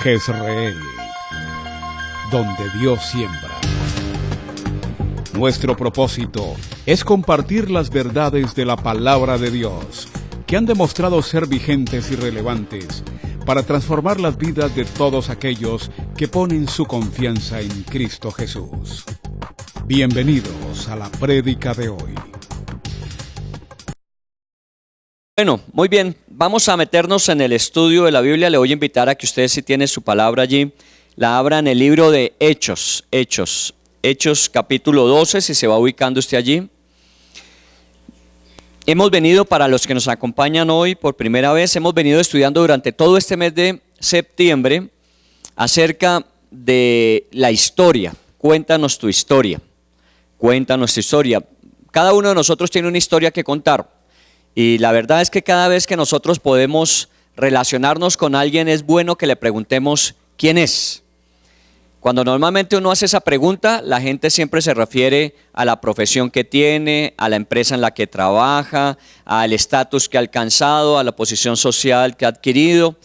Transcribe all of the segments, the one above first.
Jezreel, donde Dios siembra. Nuestro propósito es compartir las verdades de la palabra de Dios, que han demostrado ser vigentes y relevantes para transformar las vidas de todos aquellos que ponen su confianza en Cristo Jesús. Bienvenidos a la prédica de hoy. Bueno, muy bien, vamos a meternos en el estudio de la Biblia. Le voy a invitar a que ustedes, si tienen su palabra allí, la abran en el libro de Hechos capítulo 12, si se va ubicando usted allí. Hemos venido, para los que nos acompañan hoy por primera vez, hemos venido estudiando durante todo este mes de septiembre acerca de la historia. Cuéntanos tu historia, cuéntanos tu historia. Cada uno de nosotros tiene una historia que contar. Y la verdad es que cada vez que nosotros podemos relacionarnos con alguien es bueno que le preguntemos quién es. Cuando normalmente uno hace esa pregunta, la gente siempre se refiere a la profesión que tiene, a la empresa en la que trabaja, al estatus que ha alcanzado, a la posición social que ha adquirido.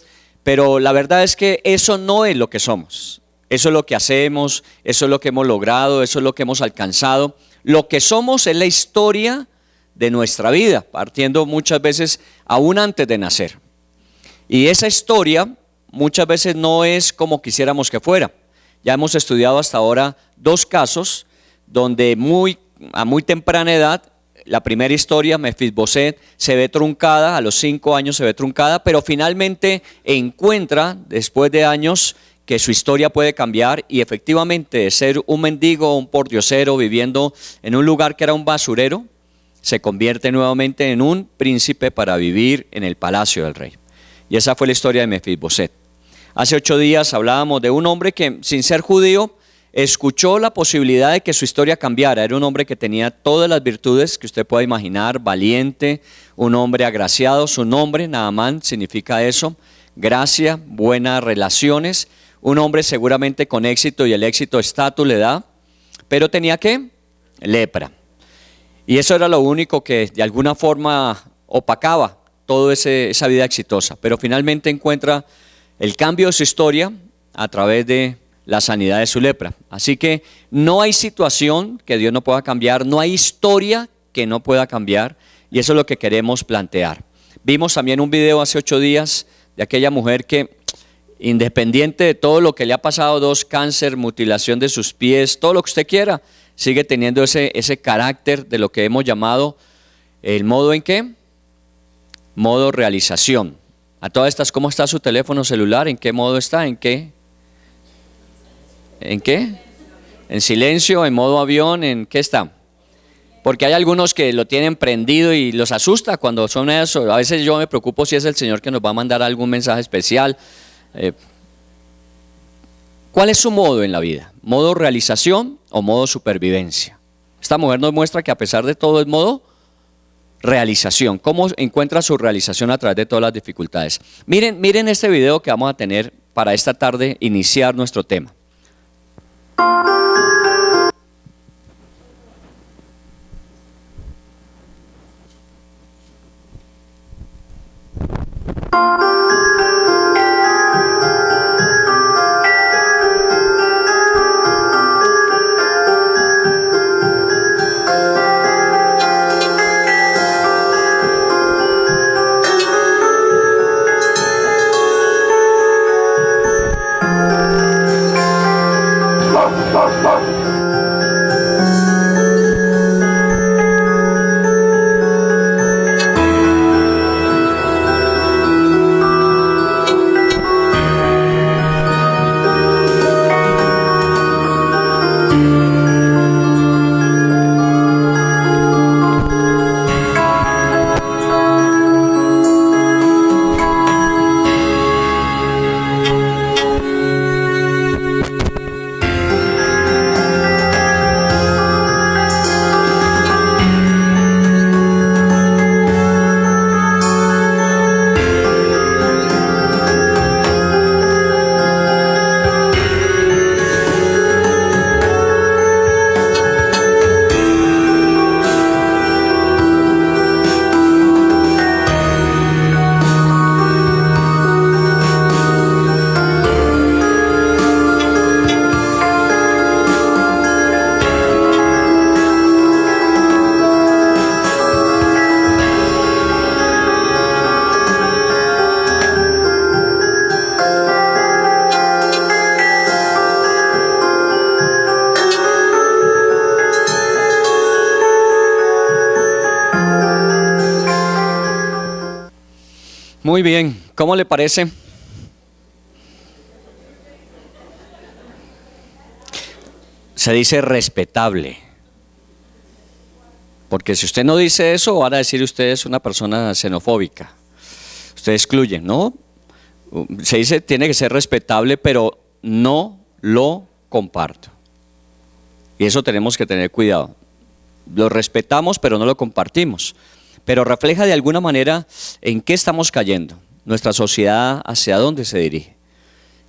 Pero la verdad es que eso no es lo que somos. Eso es lo que hacemos, eso es lo que hemos logrado, eso es lo que hemos alcanzado. Lo que somos es la historia de nuestra vida, partiendo muchas veces aún antes de nacer. Y esa historia muchas veces no es como quisiéramos que fuera. Ya hemos estudiado hasta ahora dos casos donde a muy temprana edad, la primera historia, Mefisboset, se ve truncada, a los 5 años se ve truncada, pero finalmente encuentra, después de años, que su historia puede cambiar y efectivamente de ser un mendigo, un pordiosero, viviendo en un lugar que era un basurero, se convierte nuevamente en un príncipe para vivir en el palacio del rey. Y esa fue la historia de Mefisboset. Hace 8 días hablábamos de un hombre que, sin ser judío, escuchó la posibilidad de que su historia cambiara. Era un hombre que tenía todas las virtudes que usted pueda imaginar, valiente, un hombre agraciado. Su nombre, Naamán, significa eso, gracia, buenas relaciones, un hombre seguramente con éxito, y el éxito estatus le da, pero tenía ¿qué? Lepra. Y eso era lo único que de alguna forma opacaba toda esa vida exitosa. Pero finalmente encuentra el cambio de su historia a través de la sanidad de su lepra. Así que no hay situación que Dios no pueda cambiar, no hay historia que no pueda cambiar, y eso es lo que queremos plantear. Vimos también un video hace 8 días de aquella mujer que, independiente de todo lo que le ha pasado, 2 cáncer, mutilación de sus pies, todo lo que usted quiera, sigue teniendo ese carácter de lo que hemos llamado el modo ¿en qué? Modo realización. A todas estas, ¿cómo está su teléfono celular? ¿En qué modo está? ¿En qué? ¿En qué? En silencio, en modo avión, ¿en qué está? Porque hay algunos que lo tienen prendido y los asusta cuando son eso. A veces yo me preocupo si es el Señor que nos va a mandar algún mensaje especial. ¿Cuál es su modo en la vida? ¿Modo realización o modo supervivencia? Esta mujer nos muestra que a pesar de todo es modo realización. ¿Cómo encuentra su realización a través de todas las dificultades? Miren este video que vamos a tener para esta tarde, iniciar nuestro tema. Muy bien, ¿cómo le parece? Se dice respetable. Porque si usted no dice eso, van a decir usted es una persona xenofóbica. Usted excluye, ¿no? Se dice tiene que ser respetable, pero no lo comparto. Y eso tenemos que tener cuidado. Lo respetamos, pero no lo compartimos. Pero refleja de alguna manera en qué estamos cayendo, nuestra sociedad hacia dónde se dirige,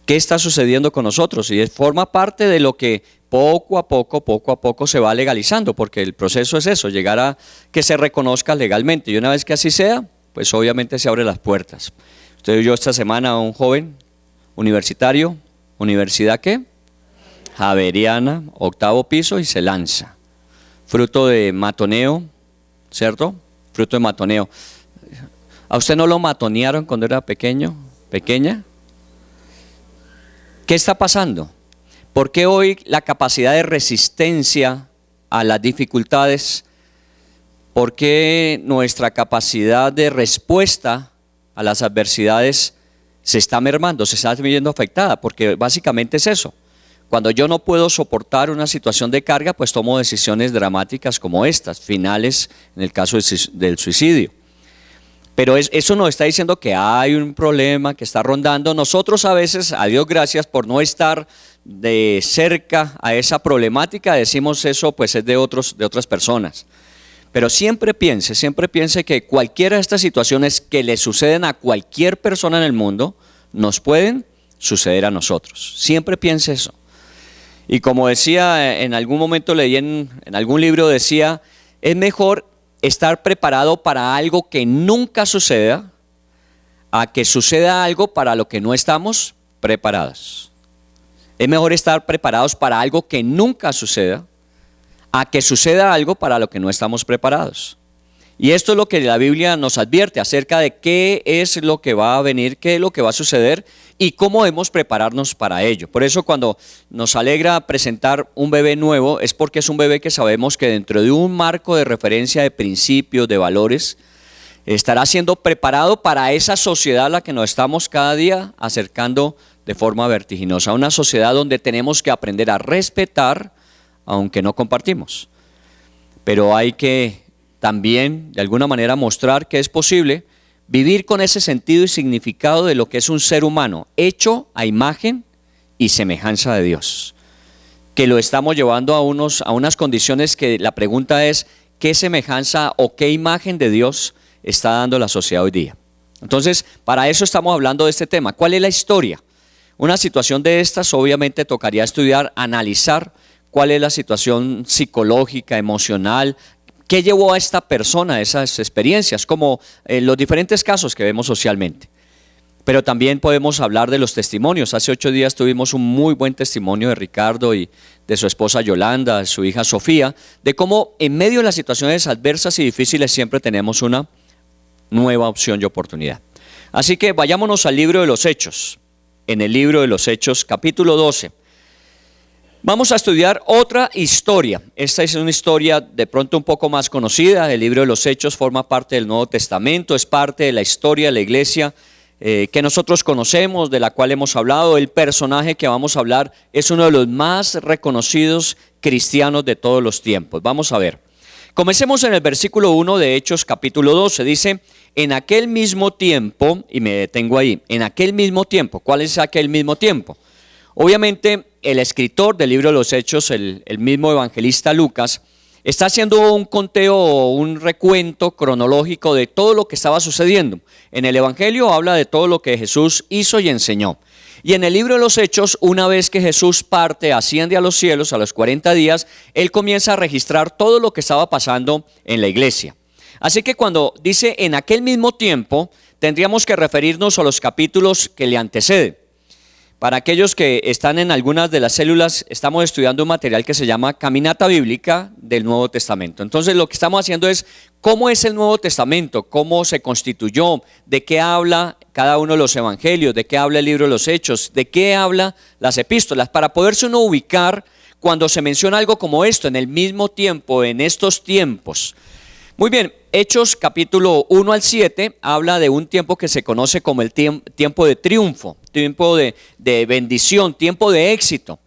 qué está sucediendo con nosotros, y forma parte de lo que poco a poco se va legalizando, porque el proceso es eso, llegar a que se reconozca legalmente, y una vez que así sea, pues obviamente se abren las puertas. Usted oyó esta semana a un joven universitario, ¿universidad qué? Javeriana, 8º piso, y se lanza, fruto de matoneo, ¿cierto? Fruto de matoneo. ¿A usted no lo matonearon cuando era pequeño, pequeña? ¿Qué está pasando? ¿Por qué hoy la capacidad de resistencia a las dificultades? ¿Por qué nuestra capacidad de respuesta a las adversidades se está mermando, se está viendo afectada? Porque básicamente es eso. Cuando yo no puedo soportar una situación de carga, pues tomo decisiones dramáticas como estas, finales en el caso del suicidio. Pero eso nos está diciendo que hay un problema que está rondando. Nosotros a veces, a Dios gracias por no estar de cerca a esa problemática, decimos eso pues es de otras personas. Pero siempre piense que cualquiera de estas situaciones que le suceden a cualquier persona en el mundo, nos pueden suceder a nosotros. Siempre piense eso. Y como decía, en algún momento leí en algún libro, decía, es mejor estar preparado para algo que nunca suceda, a que suceda algo para lo que no estamos preparados. Es mejor estar preparados para algo que nunca suceda, a que suceda algo para lo que no estamos preparados. Y esto es lo que la Biblia nos advierte acerca de qué es lo que va a venir, qué es lo que va a suceder y cómo debemos prepararnos para ello. Por eso cuando nos alegra presentar un bebé nuevo es porque es un bebé que sabemos que dentro de un marco de referencia de principios, de valores, estará siendo preparado para esa sociedad a la que nos estamos cada día acercando de forma vertiginosa. Una sociedad donde tenemos que aprender a respetar, aunque no compartimos. Pero hay que también de alguna manera mostrar que es posible vivir con ese sentido y significado de lo que es un ser humano hecho a imagen y semejanza de Dios, que lo estamos llevando a unas condiciones que la pregunta es ¿qué semejanza o qué imagen de Dios está dando la sociedad hoy día? Entonces, para eso estamos hablando de este tema. ¿Cuál es la historia? Una situación de estas obviamente tocaría estudiar, analizar cuál es la situación psicológica, emocional, ¿qué llevó a esta persona a esas experiencias? Como los diferentes casos que vemos socialmente. Pero también podemos hablar de los testimonios. Hace 8 días tuvimos un muy buen testimonio de Ricardo y de su esposa Yolanda, de su hija Sofía, de cómo en medio de las situaciones adversas y difíciles siempre tenemos una nueva opción y oportunidad. Así que vayámonos al libro de los Hechos. En el libro de los Hechos, capítulo 12. Vamos a estudiar otra historia. Esta es una historia de pronto un poco más conocida. El libro de los Hechos forma parte del Nuevo Testamento, es parte de la historia de la iglesia que nosotros conocemos, de la cual hemos hablado. El personaje que vamos a hablar es uno de los más reconocidos cristianos de todos los tiempos. Vamos a ver. Comencemos en el versículo 1 de Hechos capítulo 12. Dice, en aquel mismo tiempo, y me detengo ahí, en aquel mismo tiempo. ¿Cuál es aquel mismo tiempo? Obviamente el escritor del libro de los Hechos, el mismo evangelista Lucas, está haciendo un conteo o un recuento cronológico de todo lo que estaba sucediendo. En el evangelio habla de todo lo que Jesús hizo y enseñó. Y en el libro de los Hechos, una vez que Jesús parte, asciende a los cielos a los 40 días, él comienza a registrar todo lo que estaba pasando en la iglesia. Así que cuando dice en aquel mismo tiempo, tendríamos que referirnos a los capítulos que le anteceden. Para aquellos que están en algunas de las células, estamos estudiando un material que se llama Caminata Bíblica del Nuevo Testamento. Entonces lo que estamos haciendo es cómo es el Nuevo Testamento, cómo se constituyó, de qué habla cada uno de los evangelios, de qué habla el libro de los Hechos, de qué habla las epístolas, para poderse uno ubicar cuando se menciona algo como esto, en el mismo tiempo, en estos tiempos. Muy bien, Hechos capítulo 1 al 7 habla de un tiempo que se conoce como el tiempo de triunfo, tiempo de bendición, tiempo de éxito.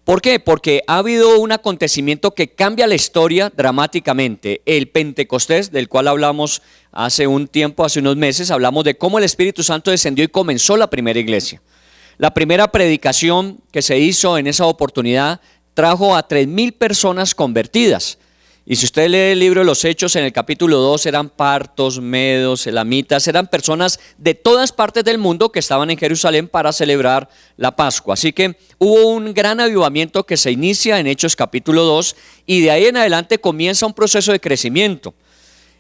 ¿Por qué? Porque ha habido un acontecimiento que cambia la historia dramáticamente. El Pentecostés, del cual hablamos hace un tiempo, hace unos meses, hablamos de cómo el Espíritu Santo descendió y comenzó la primera iglesia. La primera predicación que se hizo en esa oportunidad trajo a 3,000 personas convertidas. Y si usted lee el libro de los Hechos, en el capítulo 2 eran partos, medos, elamitas, eran personas de todas partes del mundo que estaban en Jerusalén para celebrar la Pascua. Así que hubo un gran avivamiento que se inicia en Hechos capítulo 2 y de ahí en adelante comienza un proceso de crecimiento.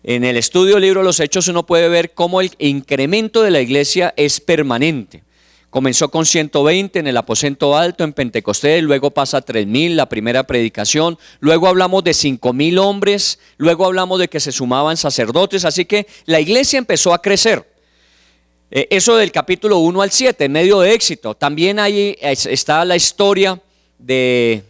En el estudio del libro de los Hechos uno puede ver cómo el incremento de la iglesia es permanente. Comenzó con 120 en el aposento alto en Pentecostés, luego pasa a 3,000 la primera predicación, luego hablamos de 5,000 hombres, luego hablamos de que se sumaban sacerdotes, así que la iglesia empezó a crecer. Eso del capítulo 1 al 7, en medio de éxito. También ahí está la historia de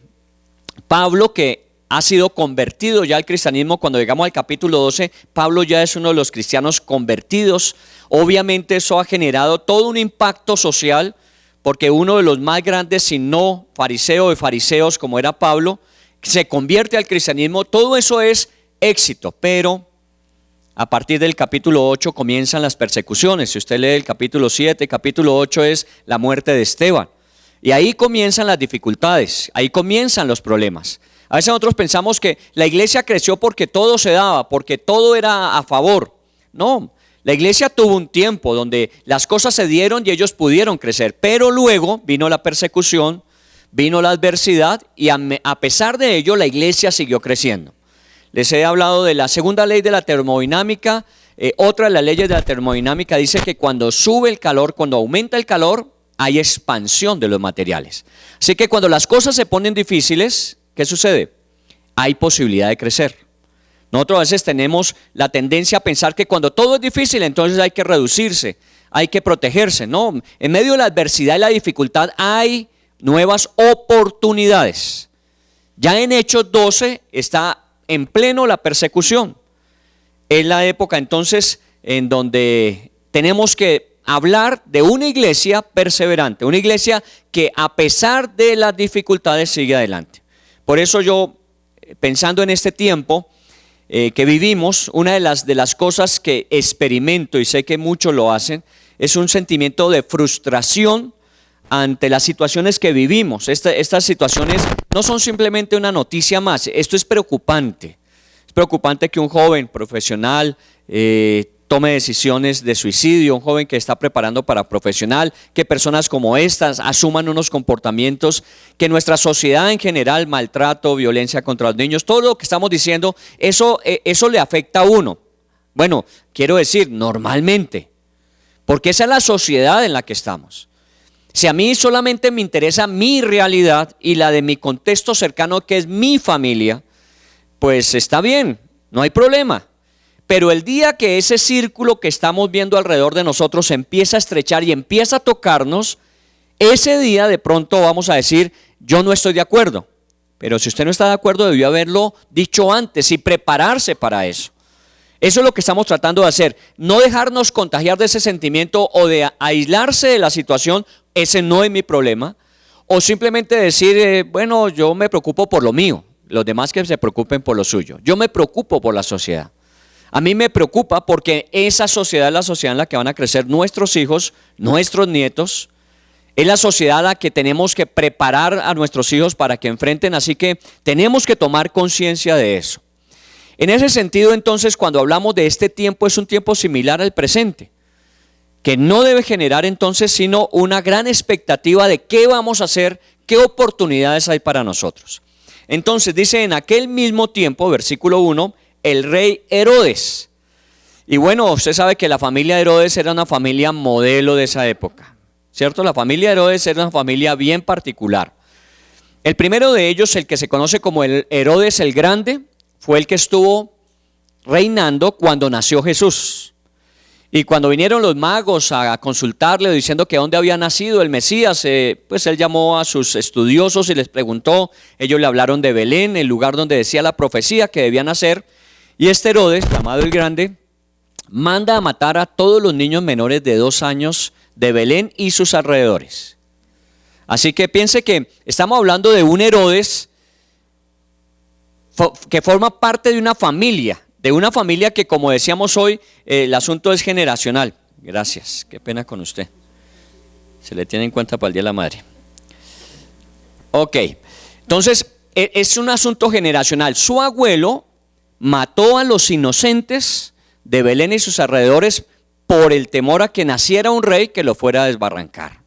Pablo, que ha sido convertido ya al cristianismo. Cuando llegamos al capítulo 12, Pablo ya es uno de los cristianos convertidos. Obviamente eso ha generado todo un impacto social, porque uno de los más grandes, si no fariseo de fariseos como era Pablo, se convierte al cristianismo. Todo eso es éxito, pero a partir del capítulo 8 comienzan las persecuciones. Si usted lee el capítulo 7, capítulo 8 es la muerte de Esteban. Y ahí comienzan las dificultades, ahí comienzan los problemas. A veces nosotros pensamos que la iglesia creció porque todo se daba, porque todo era a favor. No, la iglesia tuvo un tiempo donde las cosas se dieron y ellos pudieron crecer, pero luego vino la persecución, vino la adversidad y a pesar de ello la iglesia siguió creciendo. Les he hablado de la segunda ley de la termodinámica. Otra de las leyes de la termodinámica dice que cuando sube el calor, cuando aumenta el calor, hay expansión de los materiales. Así que cuando las cosas se ponen difíciles, ¿qué sucede? Hay posibilidad de crecer. Nosotros a veces tenemos la tendencia a pensar que cuando todo es difícil, entonces hay que reducirse, hay que protegerse. No, en medio de la adversidad y la dificultad hay nuevas oportunidades. Ya en Hechos 12 está en pleno la persecución. Es la época entonces en donde tenemos que hablar de una iglesia perseverante, una iglesia que a pesar de las dificultades sigue adelante. Por eso yo, pensando en este tiempo que vivimos, una de las cosas que experimento, y sé que muchos lo hacen, es un sentimiento de frustración ante las situaciones que vivimos. Estas situaciones no son simplemente una noticia más, esto es preocupante. Es preocupante que un joven profesional tome decisiones de suicidio, un joven que está preparando para profesional, que personas como estas asuman unos comportamientos que nuestra sociedad en general, maltrato, violencia contra los niños, todo lo que estamos diciendo, eso le afecta a uno. Bueno, quiero decir, normalmente, porque esa es la sociedad en la que estamos. Si a mí solamente me interesa mi realidad y la de mi contexto cercano, que es mi familia, pues está bien, no hay problema. Pero el día que ese círculo que estamos viendo alrededor de nosotros empieza a estrechar y empieza a tocarnos, ese día de pronto vamos a decir, yo no estoy de acuerdo. Pero si usted no está de acuerdo, debió haberlo dicho antes y prepararse para eso. Eso es lo que estamos tratando de hacer, no dejarnos contagiar de ese sentimiento o de aislarse de la situación, ese no es mi problema, o simplemente decir, bueno, yo me preocupo por lo mío, los demás que se preocupen por lo suyo. Yo me preocupo por la sociedad. A mí me preocupa porque esa sociedad es la sociedad en la que van a crecer nuestros hijos, nuestros nietos. Es la sociedad a la que tenemos que preparar a nuestros hijos para que enfrenten, así que tenemos que tomar conciencia de eso. En ese sentido, entonces, cuando hablamos de este tiempo, es un tiempo similar al presente, que no debe generar entonces sino una gran expectativa de qué vamos a hacer, qué oportunidades hay para nosotros. Entonces dice, en aquel mismo tiempo, versículo 1, el rey Herodes. Y bueno, usted sabe que la familia de Herodes era una familia modelo de esa época, ¿cierto? La familia de Herodes era una familia bien particular. El primero de ellos, el que se conoce como el Herodes el Grande, fue el que estuvo reinando cuando nació Jesús. Y cuando vinieron los magos a consultarle diciendo que dónde había nacido el Mesías, pues él llamó a sus estudiosos y les preguntó. Ellos le hablaron de Belén, el lugar donde decía la profecía que debía nacer. Y este Herodes, llamado el Grande, manda a matar a todos los niños menores de 2 años de Belén y sus alrededores. Así que piense que estamos hablando de un Herodes que forma parte de una familia que, como decíamos hoy, el asunto es generacional. Gracias, qué pena con usted. Se le tiene en cuenta para el Día de la Madre. Ok, entonces es un asunto generacional. Su abuelo mató a los inocentes de Belén y sus alrededores por el temor a que naciera un rey que lo fuera a desbarrancar.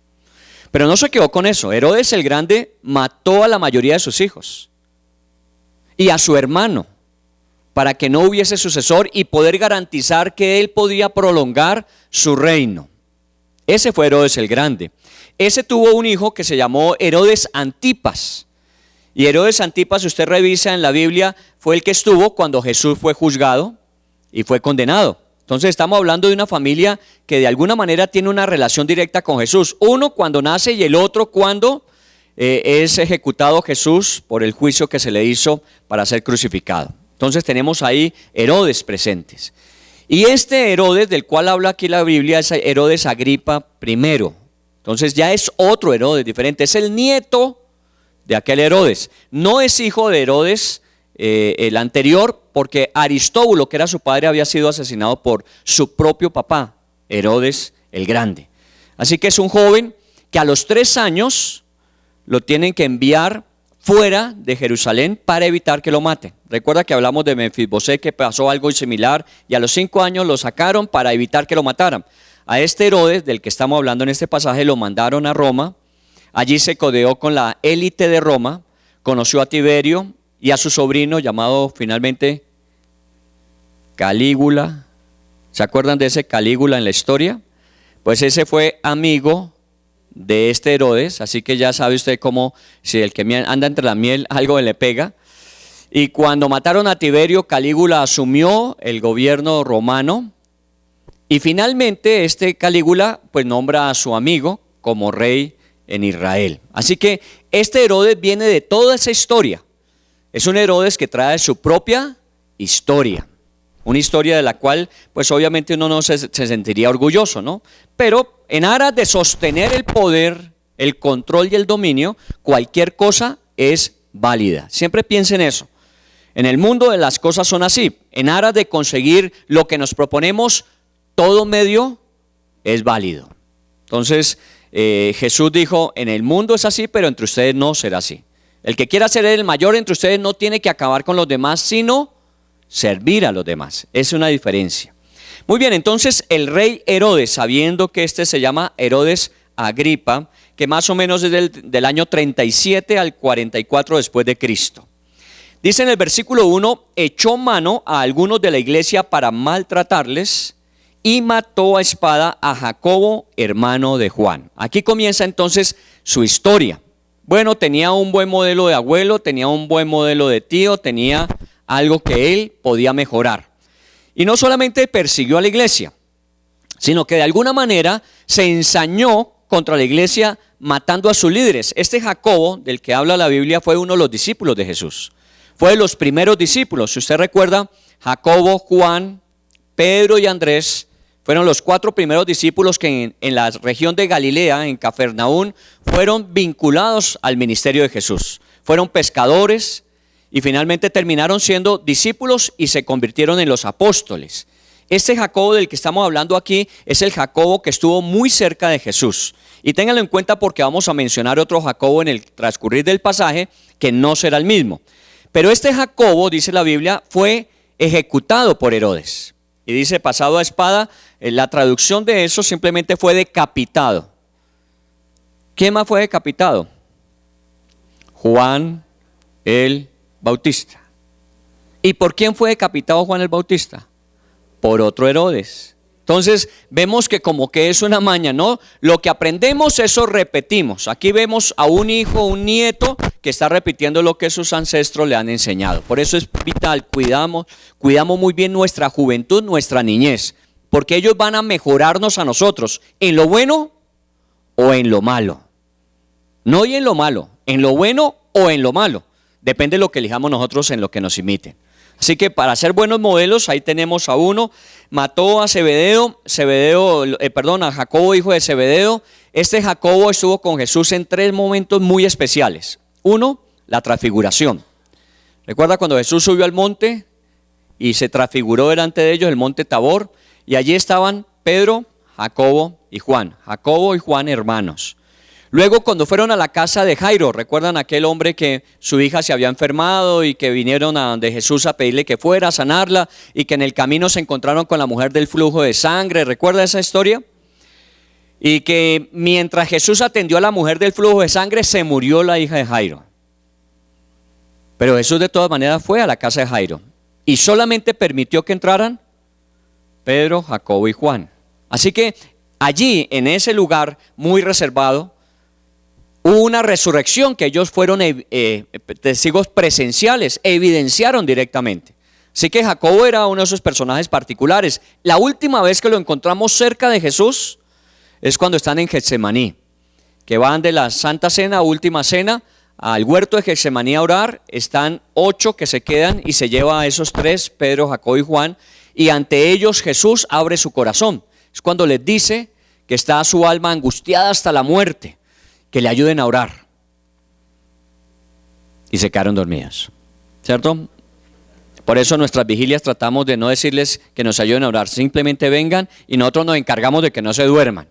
Pero no se quedó con eso. Herodes el Grande mató a la mayoría de sus hijos y a su hermano para que no hubiese sucesor y poder garantizar que él podía prolongar su reino. Ese fue Herodes el Grande. Ese tuvo un hijo que se llamó Herodes Antipas. Y Herodes Antipas, si usted revisa en la Biblia, fue el que estuvo cuando Jesús fue juzgado y fue condenado. Entonces estamos hablando de una familia que de alguna manera tiene una relación directa con Jesús. Uno cuando nace y el otro cuando es ejecutado Jesús por el juicio que se le hizo para ser crucificado. Entonces tenemos ahí Herodes presentes. Y este Herodes del cual habla aquí la Biblia es Herodes Agripa I. Entonces ya es otro Herodes diferente, es el nieto de aquel Herodes. No es hijo de Herodes el anterior, porque Aristóbulo, que era su padre, había sido asesinado por su propio papá, Herodes el Grande. Así que es un joven que a los 3 años lo tienen que enviar fuera de Jerusalén para evitar que lo maten. Recuerda que hablamos de Mefibosé, que pasó algo similar, y a los 5 años lo sacaron para evitar que lo mataran. A este Herodes, del que estamos hablando en este pasaje, lo mandaron a Roma. Allí se codeó con la élite de Roma, conoció a Tiberio y a su sobrino llamado finalmente Calígula. ¿Se acuerdan de ese Calígula en la historia? Pues ese fue amigo de este Herodes, así que ya sabe usted cómo, si el que anda entre la miel algo le pega. Y cuando mataron a Tiberio, Calígula asumió el gobierno romano y finalmente este Calígula pues nombra a su amigo como rey en Israel. Así que este Herodes viene de toda esa historia. Es un Herodes que trae su propia historia. Una historia de la cual, pues obviamente uno no se sentiría orgulloso, ¿no? Pero en aras de sostener el poder, el control y el dominio, cualquier cosa es válida. Siempre piensen eso. En el mundo de las cosas son así. En aras de conseguir lo que nos proponemos, todo medio es válido. Entonces, Jesús dijo, en el mundo es así, pero entre ustedes no será así. El que quiera ser el mayor entre ustedes no tiene que acabar con los demás, sino servir a los demás. Es una diferencia. Muy bien, entonces el rey Herodes, sabiendo que este se llama Herodes Agripa, que más o menos es del año 37 al 44 después de Cristo. Dice en el versículo 1, echó mano a algunos de la iglesia para maltratarles y mató a espada a Jacobo, hermano de Juan. Aquí comienza entonces su historia. Bueno, tenía un buen modelo de abuelo, tenía un buen modelo de tío, tenía algo que él podía mejorar. Y no solamente persiguió a la iglesia, sino que de alguna manera se ensañó contra la iglesia matando a sus líderes. Este Jacobo, del que habla la Biblia, fue uno de los discípulos de Jesús. Fue de los primeros discípulos. Si usted recuerda, Jacobo, Juan, Pedro y Andrés fueron los 4 primeros discípulos que en la región de Galilea, en Cafarnaún, fueron vinculados al ministerio de Jesús. Fueron pescadores y finalmente terminaron siendo discípulos y se convirtieron en los apóstoles. Este Jacobo del que estamos hablando aquí es el Jacobo que estuvo muy cerca de Jesús. Y ténganlo en cuenta porque vamos a mencionar otro Jacobo en el transcurrir del pasaje que no será el mismo. Pero este Jacobo, dice la Biblia, fue ejecutado por Herodes. Y dice pasado a espada, la traducción de eso simplemente fue decapitado. ¿Quién más fue decapitado? Juan el Bautista. ¿Y por quién fue decapitado Juan el Bautista? Por otro Herodes. Entonces vemos que como que es una maña, ¿no? Lo que aprendemos, eso repetimos. Aquí vemos a un hijo, un nieto que está repitiendo lo que sus ancestros le han enseñado. Por eso es vital, cuidamos muy bien nuestra juventud, nuestra niñez, porque ellos van a mejorarnos a nosotros en lo bueno o en lo malo. No y en lo malo, en lo bueno o en lo malo. Depende de lo que elijamos nosotros en lo que nos imiten. Así que para ser buenos modelos, ahí tenemos a uno, mató a a Jacobo, hijo de Zebedeo. Este Jacobo estuvo con Jesús en 3 momentos muy especiales. Uno, la transfiguración. ¿Recuerda cuando Jesús subió al monte y se transfiguró delante de ellos, el monte Tabor? Y allí estaban Pedro, Jacobo y Juan hermanos. Luego cuando fueron a la casa de Jairo, ¿recuerdan aquel hombre que su hija se había enfermado y que vinieron a donde Jesús a pedirle que fuera a sanarla y que en el camino se encontraron con la mujer del flujo de sangre? ¿Recuerda esa historia? Y que mientras Jesús atendió a la mujer del flujo de sangre, se murió la hija de Jairo. Pero Jesús de todas maneras fue a la casa de Jairo y solamente permitió que entraran Pedro, Jacobo y Juan. Así que allí, en ese lugar muy reservado, hubo una resurrección que ellos fueron testigos presenciales, evidenciaron directamente. Así que Jacobo era uno de esos personajes particulares. La última vez que lo encontramos cerca de Jesús es cuando están en Getsemaní, que van de la Santa Cena, última cena, al huerto de Getsemaní a orar. Están 8 que se quedan y se lleva a esos 3, Pedro, Jacobo y Juan, y ante ellos Jesús abre su corazón. Es cuando les dice que está su alma angustiada hasta la muerte, que le ayuden a orar. Y se quedaron dormidas, ¿cierto? Por eso en nuestras vigilias tratamos de no decirles que nos ayuden a orar, simplemente vengan y nosotros nos encargamos de que no se duerman,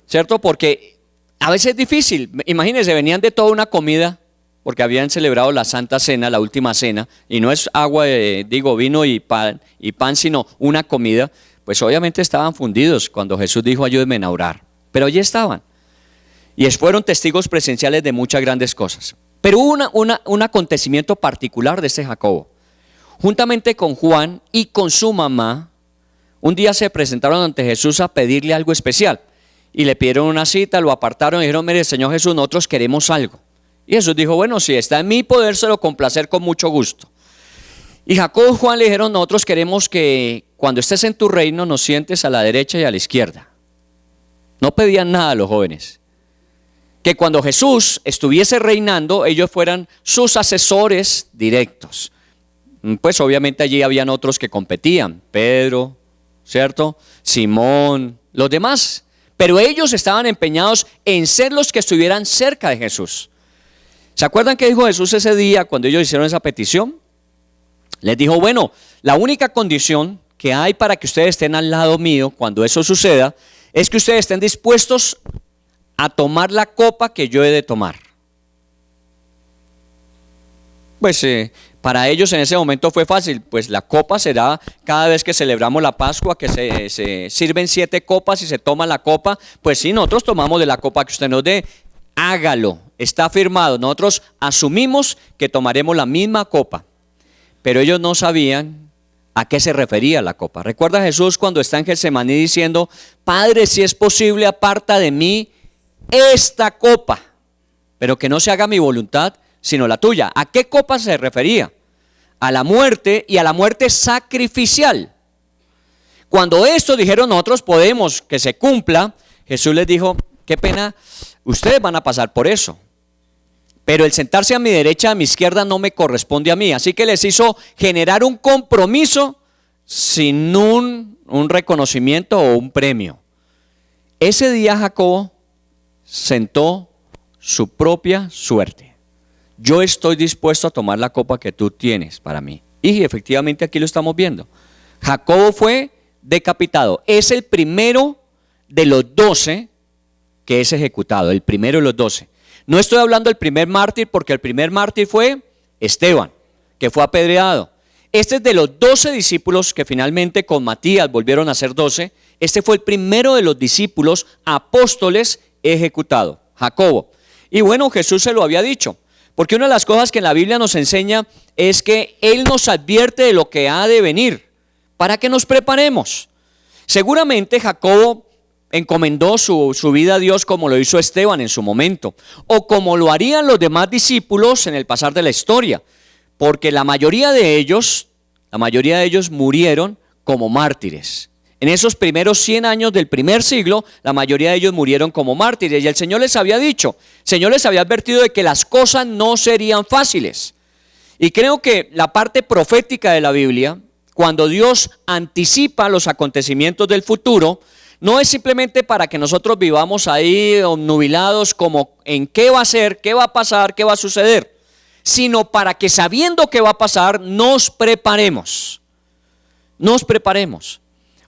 ¿cierto? Porque a veces es difícil. Imagínense, venían de toda una comida, porque habían celebrado la Santa Cena, la última cena, y no es vino y pan, sino una comida. Pues obviamente estaban fundidos cuando Jesús dijo ayúdenme a orar, pero allí estaban. Y fueron testigos presenciales de muchas grandes cosas. Pero hubo un acontecimiento particular de este Jacobo. Juntamente con Juan y con su mamá, un día se presentaron ante Jesús a pedirle algo especial. Y le pidieron una cita, lo apartaron y dijeron, mire, Señor Jesús, nosotros queremos algo. Y Jesús dijo, bueno, si está en mi poder, se lo complacer con mucho gusto. Y Jacobo y Juan le dijeron, nosotros queremos que cuando estés en tu reino nos sientes a la derecha y a la izquierda. No pedían nada a los jóvenes. Que cuando Jesús estuviese reinando, ellos fueran sus asesores directos. Pues obviamente allí habían otros que competían, Pedro, ¿cierto? Simón, los demás. Pero ellos estaban empeñados en ser los que estuvieran cerca de Jesús. ¿Se acuerdan qué dijo Jesús ese día cuando ellos hicieron esa petición? Les dijo, bueno, la única condición que hay para que ustedes estén al lado mío cuando eso suceda es que ustedes estén dispuestos a tomar la copa que yo he de tomar. Pues para ellos en ese momento fue fácil, pues la copa será cada vez que celebramos la Pascua, que se sirven 7 copas y se toma la copa. Pues sí, nosotros tomamos de la copa que usted nos dé, hágalo, está firmado. Nosotros asumimos que tomaremos la misma copa, pero ellos no sabían a qué se refería la copa. ¿Recuerda Jesús cuando está en Getsemaní diciendo, Padre, si es posible, aparta de mí esta copa, pero que no se haga mi voluntad, sino la tuya? ¿A qué copa se refería? A la muerte, y a la muerte sacrificial. Cuando esto dijeron nosotros podemos que se cumpla, Jesús les dijo, qué pena, ustedes van a pasar por eso, pero el sentarse a mi derecha, a mi izquierda no me corresponde a mí. Así que les hizo generar un compromiso sin un reconocimiento o un premio. Ese día Jacobo sentó su propia suerte. Yo estoy dispuesto a tomar la copa que tú tienes para mí. Y efectivamente aquí lo estamos viendo. Jacobo fue decapitado. Es el primero de los 12 que es ejecutado. El primero de los 12. No estoy hablando del primer mártir, porque el primer mártir fue Esteban, que fue apedreado. Este es de los 12 discípulos que finalmente con Matías volvieron a ser 12. Este fue el primero de los discípulos apóstoles ejecutado, Jacobo. Y bueno, Jesús se lo había dicho, porque una de las cosas que en la Biblia nos enseña es que Él nos advierte de lo que ha de venir, para que nos preparemos. Seguramente Jacobo encomendó su vida a Dios como lo hizo Esteban en su momento, o como lo harían los demás discípulos en el pasar de la historia, porque la mayoría de ellos murieron como mártires. En esos primeros 100 años del primer siglo, la mayoría de ellos murieron como mártires, y el Señor les había dicho, el Señor les había advertido de que las cosas no serían fáciles, Y creo que la parte profética de la Biblia, cuando Dios anticipa los acontecimientos del futuro, no es simplemente para que nosotros vivamos ahí obnubilados como en qué va a ser, qué va a pasar, qué va a suceder, sino para que sabiendo qué va a pasar, nos preparemos. Nos preparemos.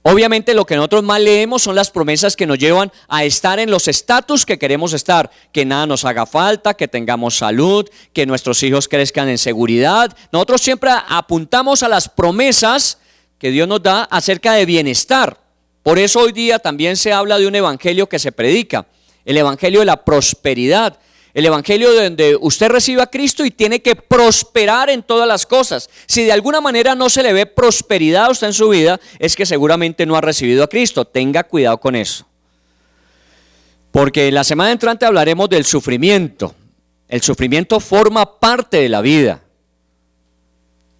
Obviamente lo que nosotros más leemos son las promesas que nos llevan a estar en los estatus que queremos estar, que nada nos haga falta, que tengamos salud, que nuestros hijos crezcan en seguridad. Nosotros siempre apuntamos a las promesas que Dios nos da acerca de bienestar. Por eso hoy día también se habla de un evangelio que se predica, el evangelio de la prosperidad. El evangelio donde usted recibe a Cristo y tiene que prosperar en todas las cosas. Si de alguna manera no se le ve prosperidad a usted en su vida, es que seguramente no ha recibido a Cristo. Tenga cuidado con eso. Porque la semana entrante hablaremos del sufrimiento. El sufrimiento forma parte de la vida.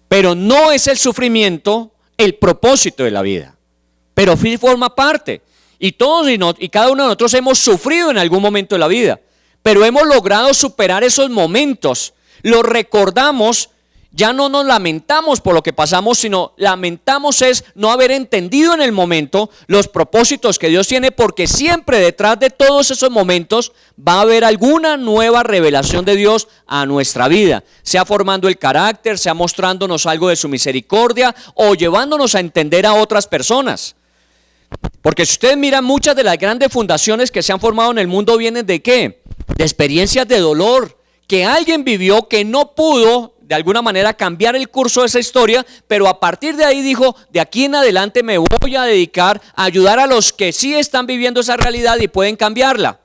Pero no es el sufrimiento el propósito de la vida. Pero sí forma parte. Y todos y cada uno de nosotros hemos sufrido en algún momento de la vida. Pero hemos logrado superar esos momentos, los recordamos, ya no nos lamentamos por lo que pasamos, sino lamentamos es no haber entendido en el momento los propósitos que Dios tiene, porque siempre detrás de todos esos momentos va a haber alguna nueva revelación de Dios a nuestra vida, sea formando el carácter, sea mostrándonos algo de su misericordia o llevándonos a entender a otras personas. Porque si ustedes miran, muchas de las grandes fundaciones que se han formado en el mundo vienen ¿de qué? De experiencias de dolor que alguien vivió, que no pudo de alguna manera cambiar el curso de esa historia, pero a partir de ahí dijo, de aquí en adelante me voy a dedicar a ayudar a los que sí están viviendo esa realidad y pueden cambiarla.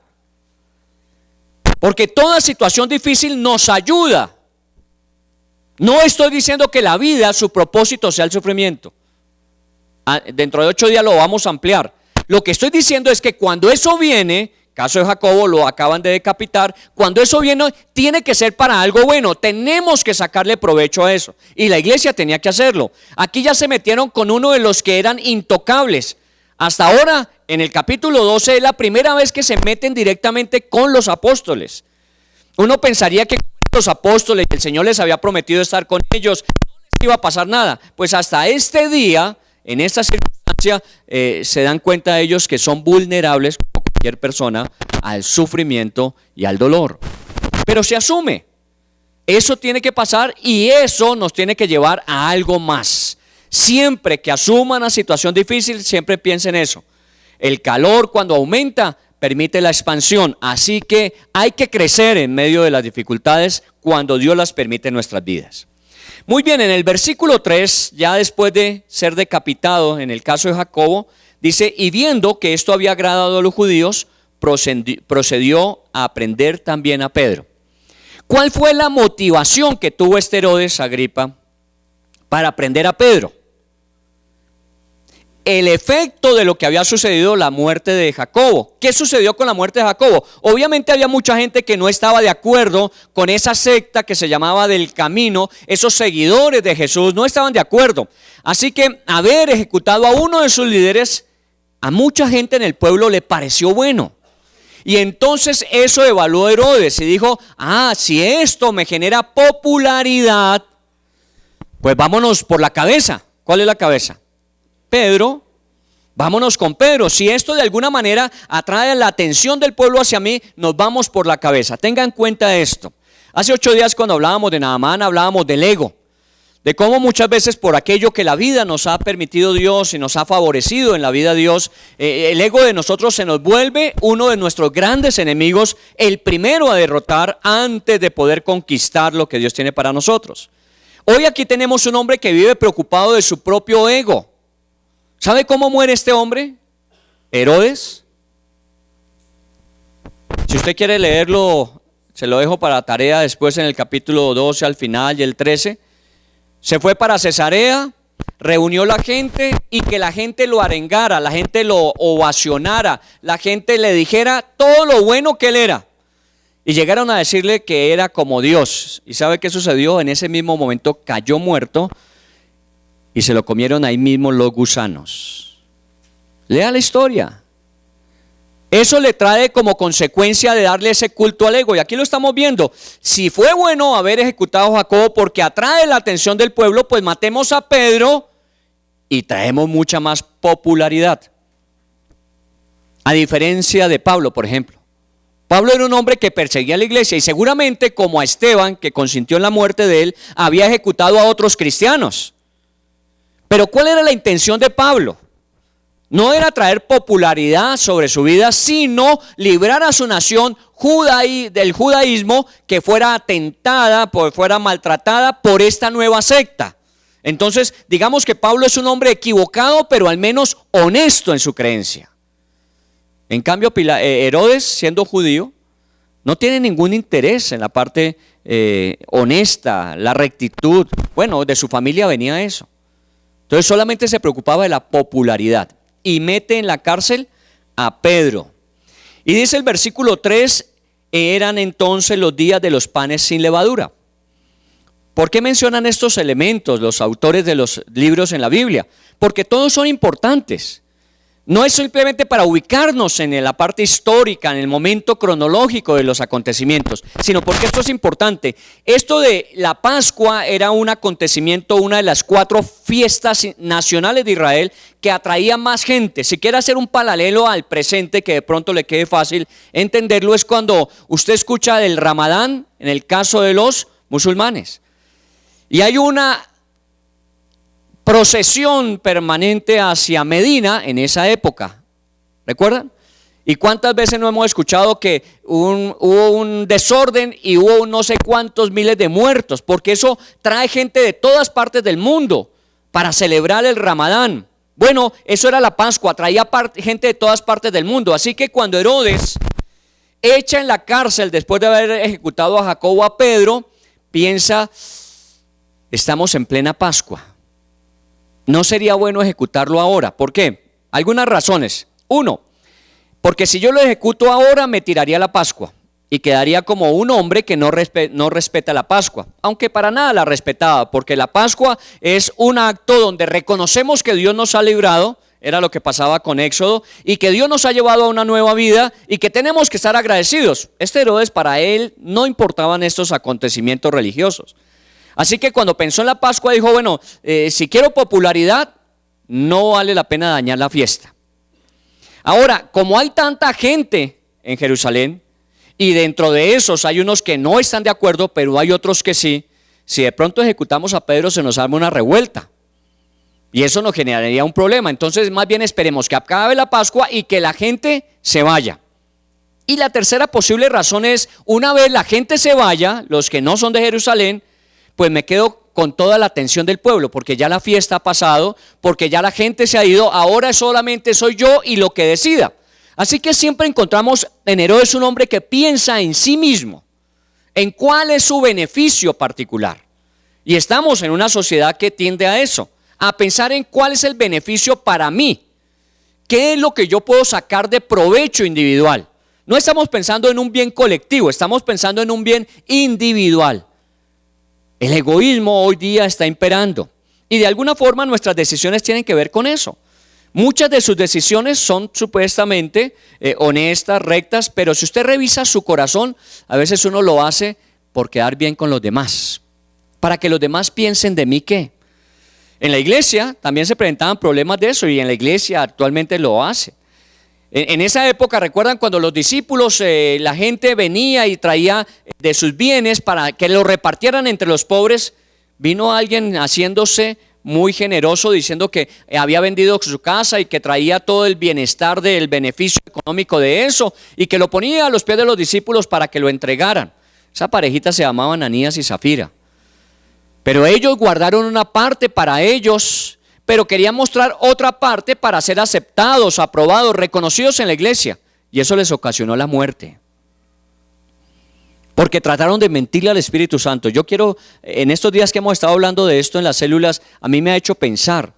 Porque toda situación difícil nos ayuda. No estoy diciendo que la vida, su propósito sea el sufrimiento. Dentro de 8 días lo vamos a ampliar. Lo que estoy diciendo es que cuando eso viene, caso de Jacobo, lo acaban de decapitar, cuando eso viene tiene que ser para algo bueno, tenemos que sacarle provecho a eso. Y la iglesia tenía que hacerlo. Aquí ya se metieron con uno de los que eran intocables. Hasta ahora, en el capítulo 12, es la primera vez que se meten directamente con los apóstoles. Uno pensaría que los apóstoles, el Señor les había prometido estar con ellos, no les iba a pasar nada. Pues hasta este día, en esta circunstancia, se dan cuenta ellos que son vulnerables, como cualquier persona, al sufrimiento y al dolor. Pero se asume, eso tiene que pasar y eso nos tiene que llevar a algo más. Siempre que asuman una situación difícil, siempre piensen eso. El calor cuando aumenta permite la expansión, así que hay que crecer en medio de las dificultades cuando Dios las permite en nuestras vidas. Muy bien, en el versículo 3, ya después de ser decapitado, en el caso de Jacobo, dice, y viendo que esto había agradado a los judíos, procedió a prender también a Pedro. ¿Cuál fue la motivación que tuvo Herodes Agripa para prender a Pedro? El efecto de lo que había sucedido, la muerte de Jacobo. ¿Qué sucedió con la muerte de Jacobo? Obviamente había mucha gente que no estaba de acuerdo con esa secta que se llamaba del Camino. Esos seguidores de Jesús no estaban de acuerdo. Así que haber ejecutado a uno de sus líderes, a mucha gente en el pueblo le pareció bueno. Y entonces eso evaluó Herodes y dijo, si esto me genera popularidad, pues vámonos por la cabeza. ¿Cuál es la cabeza? Pedro, vámonos con Pedro. Si esto de alguna manera atrae la atención del pueblo hacia mí, nos vamos por la cabeza. Tenga en cuenta esto. Hace 8 días cuando hablábamos de Naamán, hablábamos del ego. De cómo muchas veces por aquello que la vida nos ha permitido Dios y nos ha favorecido en la vida de Dios, el ego de nosotros se nos vuelve uno de nuestros grandes enemigos, el primero a derrotar antes de poder conquistar lo que Dios tiene para nosotros. Hoy aquí tenemos un hombre que vive preocupado de su propio ego. ¿Sabe cómo muere este hombre? Herodes. Si usted quiere leerlo, se lo dejo para tarea después en el capítulo 12 al final y el 13. Se fue para Cesarea, reunió la gente y que la gente lo arengara, la gente lo ovacionara, la gente le dijera todo lo bueno que él era. Y llegaron a decirle que era como Dios. ¿Y sabe qué sucedió? En ese mismo momento cayó muerto y se lo comieron ahí mismo los gusanos. Lea la historia. eso le trae como consecuencia de darle ese culto al ego. Y aquí lo estamos viendo. Si fue bueno haber ejecutado a Jacobo porque atrae la atención del pueblo, pues matemos a Pedro y traemos mucha más popularidad. A diferencia de Pablo, por ejemplo. Pablo era un hombre que perseguía a la iglesia y seguramente, como a Esteban, que consintió en la muerte de él, había ejecutado a otros cristianos. Pero ¿cuál era la intención de Pablo? No era traer popularidad sobre su vida, sino librar a su nación del judaísmo que fuera atentada, fuera maltratada por esta nueva secta. Entonces, digamos que Pablo es un hombre equivocado, pero al menos honesto en su creencia. En cambio, Herodes, siendo judío, no tiene ningún interés en la parte honesta, la rectitud. Bueno, de su familia venía eso. Entonces solamente se preocupaba de la popularidad y mete en la cárcel a Pedro. Y dice el versículo 3, eran entonces los días de los panes sin levadura. ¿Por qué mencionan estos elementos los autores de los libros en la Biblia? Porque todos son importantes. No es simplemente para ubicarnos en la parte histórica, en el momento cronológico de los acontecimientos, sino porque esto es importante. Esto de la Pascua era un acontecimiento, una de las 4 fiestas nacionales de Israel que atraía más gente. Si quiere hacer un paralelo al presente que de pronto le quede fácil entenderlo, es cuando usted escucha del Ramadán, en el caso de los musulmanes. Y hay una procesión permanente hacia Medina en esa época, ¿recuerdan? ¿Y cuántas veces no hemos escuchado que hubo un desorden y hubo no sé cuántos miles de muertos? Porque eso trae gente de todas partes del mundo para celebrar el Ramadán. Bueno, eso era la Pascua, traía gente de todas partes del mundo. Así que cuando Herodes echa en la cárcel después de haber ejecutado a Jacobo, a Pedro, piensa, estamos en plena Pascua. No sería bueno ejecutarlo ahora. ¿Por qué? Algunas razones. 1, porque si yo lo ejecuto ahora me tiraría la Pascua y quedaría como un hombre que no respeta la Pascua, aunque para nada la respetaba, porque la Pascua es un acto donde reconocemos que Dios nos ha librado, era lo que pasaba con Éxodo, y que Dios nos ha llevado a una nueva vida y que tenemos que estar agradecidos. Herodes, para él no importaban estos acontecimientos religiosos. Así que cuando pensó en la Pascua dijo, bueno, si quiero popularidad, no vale la pena dañar la fiesta. Ahora, como hay tanta gente en Jerusalén, y dentro de esos hay unos que no están de acuerdo, pero hay otros que sí, si de pronto ejecutamos a Pedro se nos arma una revuelta. Y eso nos generaría un problema. Entonces más bien esperemos que acabe la Pascua y que la gente se vaya. Y la tercera posible razón es, una vez la gente se vaya, los que no son de Jerusalén, pues me quedo con toda la atención del pueblo, porque ya la fiesta ha pasado, porque ya la gente se ha ido, ahora solamente soy yo y lo que decida. Así que siempre encontramos en Herodes un hombre que piensa en sí mismo, en cuál es su beneficio particular. Y estamos en una sociedad que tiende a eso, a pensar en cuál es el beneficio para mí, qué es lo que yo puedo sacar de provecho individual. No estamos pensando en un bien colectivo, estamos pensando en un bien individual. El egoísmo hoy día está imperando y de alguna forma nuestras decisiones tienen que ver con eso. Muchas de sus decisiones son supuestamente honestas, rectas, pero si usted revisa su corazón, a veces uno lo hace por quedar bien con los demás, para que los demás piensen de mí qué. En la iglesia también se presentaban problemas de eso y en la iglesia actualmente lo hace. En esa época, ¿recuerdan cuando los discípulos, la gente venía y traía de sus bienes para que los repartieran entre los pobres? Vino alguien haciéndose muy generoso diciendo que había vendido su casa y que traía todo el bienestar del beneficio económico de eso y que lo ponía a los pies de los discípulos para que lo entregaran. Esa parejita se llamaba Ananías y Zafira. Pero ellos guardaron una parte para ellos, pero querían mostrar otra parte para ser aceptados, aprobados, reconocidos en la iglesia. Y eso les ocasionó la muerte. Porque trataron de mentirle al Espíritu Santo. Yo quiero, en estos días que hemos estado hablando de esto en las células, a mí me ha hecho pensar,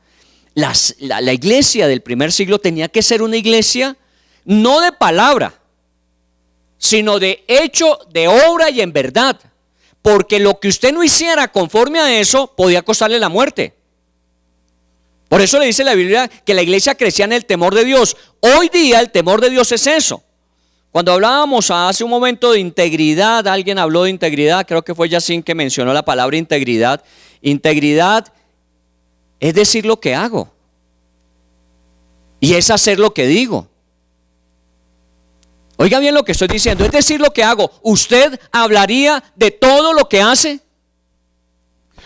la iglesia del primer siglo tenía que ser una iglesia no de palabra, sino de hecho, de obra y en verdad. Porque lo que usted no hiciera conforme a eso podía costarle la muerte. Por eso le dice la Biblia que la iglesia crecía en el temor de Dios. Hoy día el temor de Dios es eso, Cuando hablábamos hace un momento de integridad, alguien habló de integridad, creo que fue Yacine que mencionó la palabra integridad. Integridad es decir lo que hago y es hacer lo que digo. Oiga bien lo que estoy diciendo, es decir lo que hago. ¿Usted hablaría de todo lo que hace?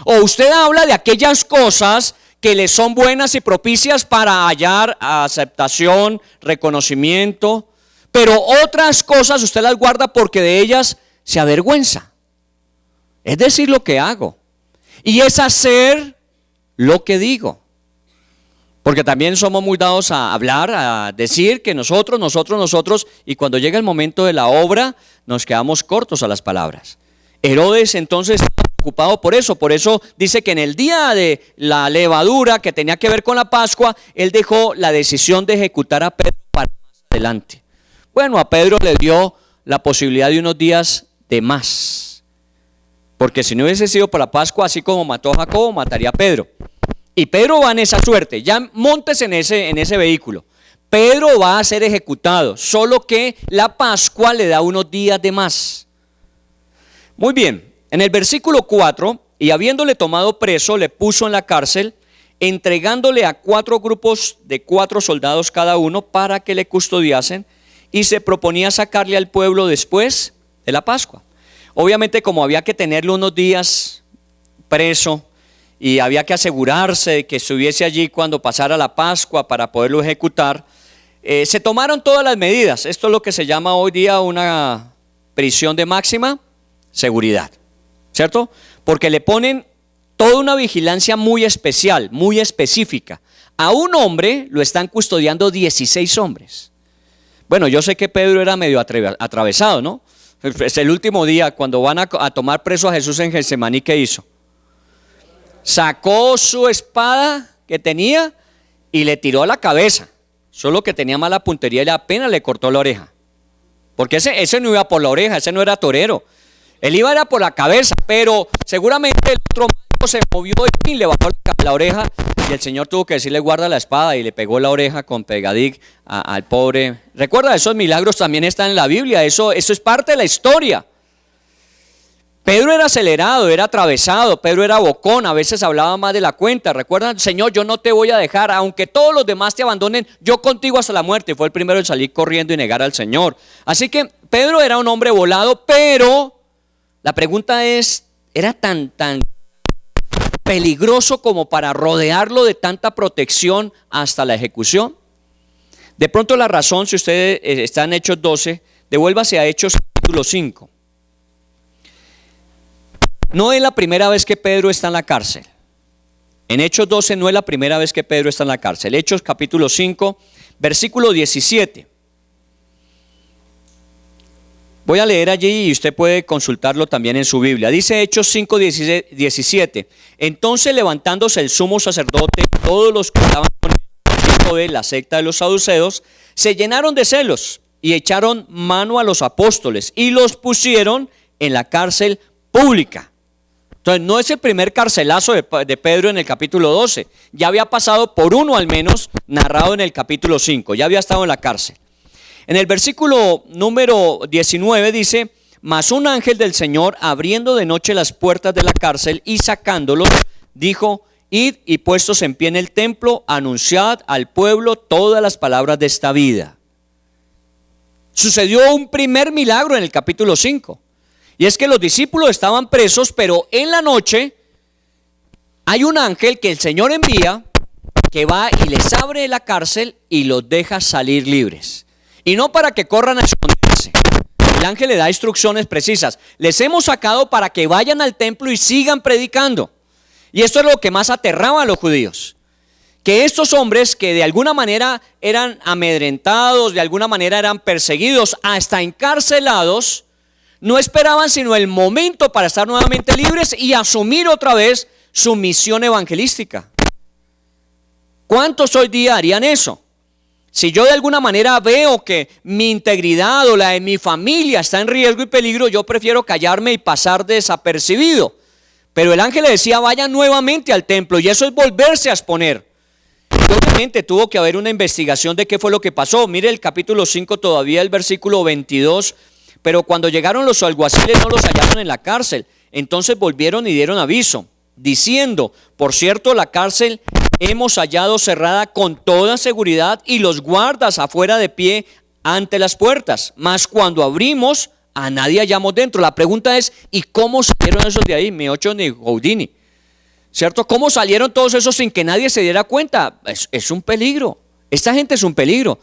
¿O usted habla de aquellas cosas que le son buenas y propicias para hallar aceptación, reconocimiento, pero otras cosas usted las guarda porque de ellas se avergüenza? Es decir lo que hago y es hacer lo que digo. Porque también somos muy dados a hablar, a decir que nosotros, y cuando llega el momento de la obra, nos quedamos cortos a las palabras. Herodes entonces estaba preocupado por eso dice que en el día de la levadura, que tenía que ver con la Pascua, él dejó la decisión de ejecutar a Pedro para más adelante. Bueno, a Pedro le dio la posibilidad de unos días de más, porque si no hubiese sido por la Pascua, así como mató a Jacobo, mataría a Pedro. Y Pedro va en esa suerte, ya montes en ese vehículo. Pedro va a ser ejecutado, solo que la Pascua le da unos días de más. Muy bien, en el versículo 4, y habiéndole tomado preso, le puso en la cárcel, entregándole a 4 grupos de 4 soldados cada uno para que le custodiasen, y se proponía sacarle al pueblo después de la Pascua. Obviamente, como había que tenerle unos días preso, y había que asegurarse de que estuviese allí cuando pasara la Pascua para poderlo ejecutar, se tomaron todas las medidas. Esto es lo que se llama hoy día una prisión de máxima seguridad, ¿cierto? Porque le ponen toda una vigilancia muy especial, muy específica. A un hombre lo están custodiando 16 hombres. Bueno, yo sé que Pedro era medio atravesado, ¿no? Es el último día cuando van a tomar preso a Jesús en Getsemaní, ¿qué hizo? Sacó su espada que tenía y le tiró a la cabeza, solo que tenía mala puntería y apenas le cortó la oreja, porque ese no iba por la oreja, ese no era torero, él era por la cabeza, pero seguramente el otro mago se movió y le bajó la oreja y el Señor tuvo que decirle guarda la espada y le pegó la oreja con pegadic al pobre. Recuerda, esos milagros también están en la Biblia, eso es parte de la historia. Pedro era acelerado, era atravesado, Pedro era bocón, a veces hablaba más de la cuenta. Recuerdan, Señor, yo no te voy a dejar, aunque todos los demás te abandonen, yo contigo hasta la muerte. Fue el primero en salir corriendo y negar al Señor. Así que Pedro era un hombre volado, pero la pregunta es, ¿era tan peligroso como para rodearlo de tanta protección hasta la ejecución? De pronto la razón, si ustedes están en Hechos 12, devuélvase a Hechos capítulo 5. No es la primera vez que Pedro está en la cárcel. En Hechos 12 no es la primera vez que Pedro está en la cárcel. Hechos capítulo 5, versículo 17. Voy a leer allí y usted puede consultarlo también en su Biblia. Dice Hechos 5, 17. Entonces levantándose el sumo sacerdote, todos los que estaban con el de la secta de los saduceos, se llenaron de celos y echaron mano a los apóstoles y los pusieron en la cárcel pública. Entonces no es el primer carcelazo de Pedro en el capítulo 12, ya había pasado por uno al menos narrado en el capítulo 5, ya había estado en la cárcel. En el versículo número 19 dice, mas un ángel del Señor abriendo de noche las puertas de la cárcel y sacándolos, dijo, id y puestos en pie en el templo, anunciad al pueblo todas las palabras de esta vida. Sucedió un primer milagro en el capítulo 5. Y es que los discípulos estaban presos, pero en la noche hay un ángel que el Señor envía que va y les abre la cárcel y los deja salir libres. Y no para que corran a esconderse. El ángel le da instrucciones precisas. Les hemos sacado para que vayan al templo y sigan predicando. Y esto es lo que más aterraba a los judíos. Que estos hombres que de alguna manera eran amedrentados, de alguna manera eran perseguidos, hasta encarcelados, no esperaban sino el momento para estar nuevamente libres y asumir otra vez su misión evangelística. ¿Cuántos hoy día harían eso? Si yo de alguna manera veo que mi integridad o la de mi familia está en riesgo y peligro, yo prefiero callarme y pasar desapercibido. Pero el ángel le decía, vayan nuevamente al templo, y eso es volverse a exponer. obviamente tuvo que haber una investigación de qué fue lo que pasó. Mire el capítulo 5 todavía, el versículo 22. Pero cuando llegaron los alguaciles no los hallaron en la cárcel. Entonces volvieron y dieron aviso, diciendo: por cierto, la cárcel hemos hallado cerrada con toda seguridad y los guardas afuera de pie ante las puertas. Mas cuando abrimos, a nadie hallamos dentro. La pregunta es: ¿y cómo salieron esos de ahí? Miocho ni Houdini, ¿cierto? ¿Cómo salieron todos esos sin que nadie se diera cuenta? Es un peligro. Esta gente es un peligro,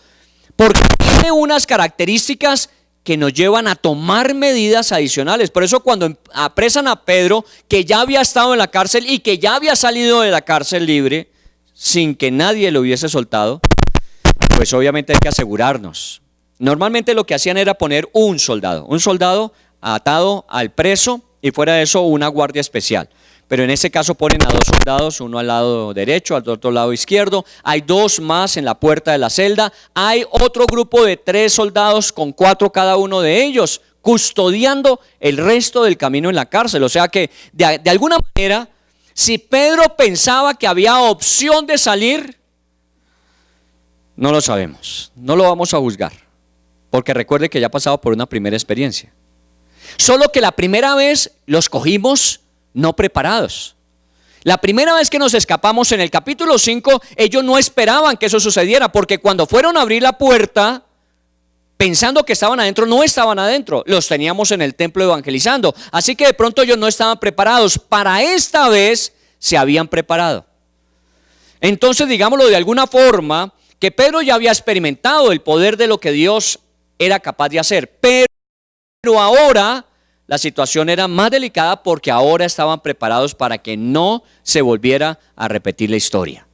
porque tiene unas características que nos llevan a tomar medidas adicionales. Por eso cuando apresan a Pedro, que ya había estado en la cárcel y que ya había salido de la cárcel libre, sin que nadie lo hubiese soltado, pues obviamente hay que asegurarnos. Normalmente lo que hacían era poner un soldado atado al preso, y fuera de eso una guardia especial. Pero en este caso ponen a 2 soldados, uno al lado derecho, al otro lado izquierdo. Hay 2 más en la puerta de la celda. Hay otro grupo de 3 soldados con 4 cada uno de ellos, custodiando el resto del camino en la cárcel. O sea que de alguna manera, si Pedro pensaba que había opción de salir, no lo sabemos, no lo vamos a juzgar, porque recuerde que ya ha pasado por una primera experiencia. Solo que la primera vez los cogimos no preparados. La primera vez que nos escapamos en el capítulo 5, ellos no esperaban que eso sucediera, porque cuando fueron a abrir la puerta, pensando que estaban adentro, no estaban adentro, los teníamos en el templo evangelizando. Así que de pronto ellos no estaban preparados. Para esta vez se habían preparado. Entonces, digámoslo de alguna forma, que Pedro ya había experimentado el poder de lo que Dios era capaz de hacer, pero ahora la situación era más delicada, porque ahora estaban preparados para que no se volviera a repetir la historia.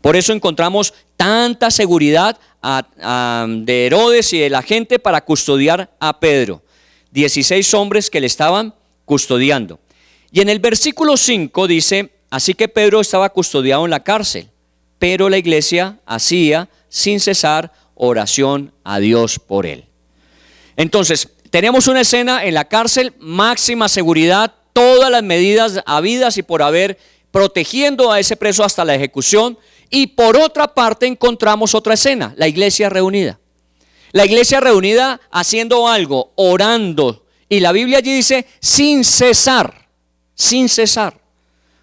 Por eso encontramos tanta seguridad de Herodes y de la gente para custodiar a Pedro. 16 hombres que le estaban custodiando. Y en el versículo 5 dice: así que Pedro estaba custodiado en la cárcel, pero la iglesia hacía sin cesar oración a Dios por él. Entonces, tenemos una escena en la cárcel, máxima seguridad, todas las medidas habidas y por haber, protegiendo a ese preso hasta la ejecución. Y por otra parte encontramos otra escena, la iglesia reunida. La iglesia reunida haciendo algo, orando. Y la Biblia allí dice sin cesar,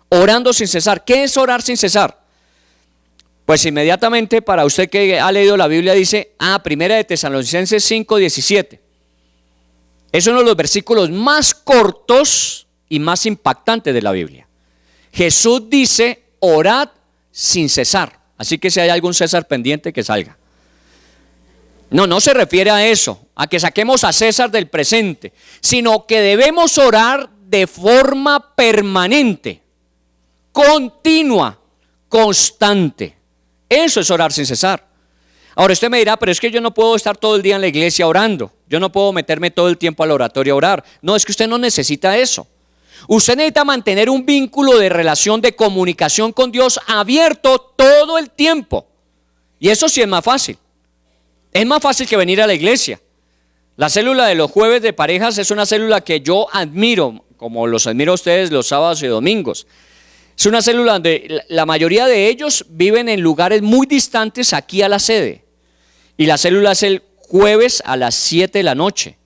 orando sin cesar. ¿Qué es orar sin cesar? Pues inmediatamente, para usted que ha leído la Biblia, dice, Primera de Tesalonicenses 5:17. Es uno de los versículos más cortos y más impactantes de la Biblia. Jesús dice: orad sin cesar. Así que si hay algún César pendiente, que salga. No se refiere a eso, a que saquemos a César del presente, sino que debemos orar de forma permanente, continua, constante. Eso es orar sin cesar. Ahora usted me dirá: pero es que yo no puedo estar todo el día en la iglesia orando, yo no puedo meterme todo el tiempo al oratorio a orar. No, es que usted no necesita eso. Usted necesita mantener un vínculo de relación, de comunicación con Dios abierto todo el tiempo. Y eso sí es más fácil. Es más fácil que venir a la iglesia. La célula de los jueves de parejas es una célula que yo admiro, como los admiro a ustedes los sábados y domingos. Es una célula donde la mayoría de ellos viven en lugares muy distantes aquí a la sede. Y la célula es el jueves a las 7 de la noche.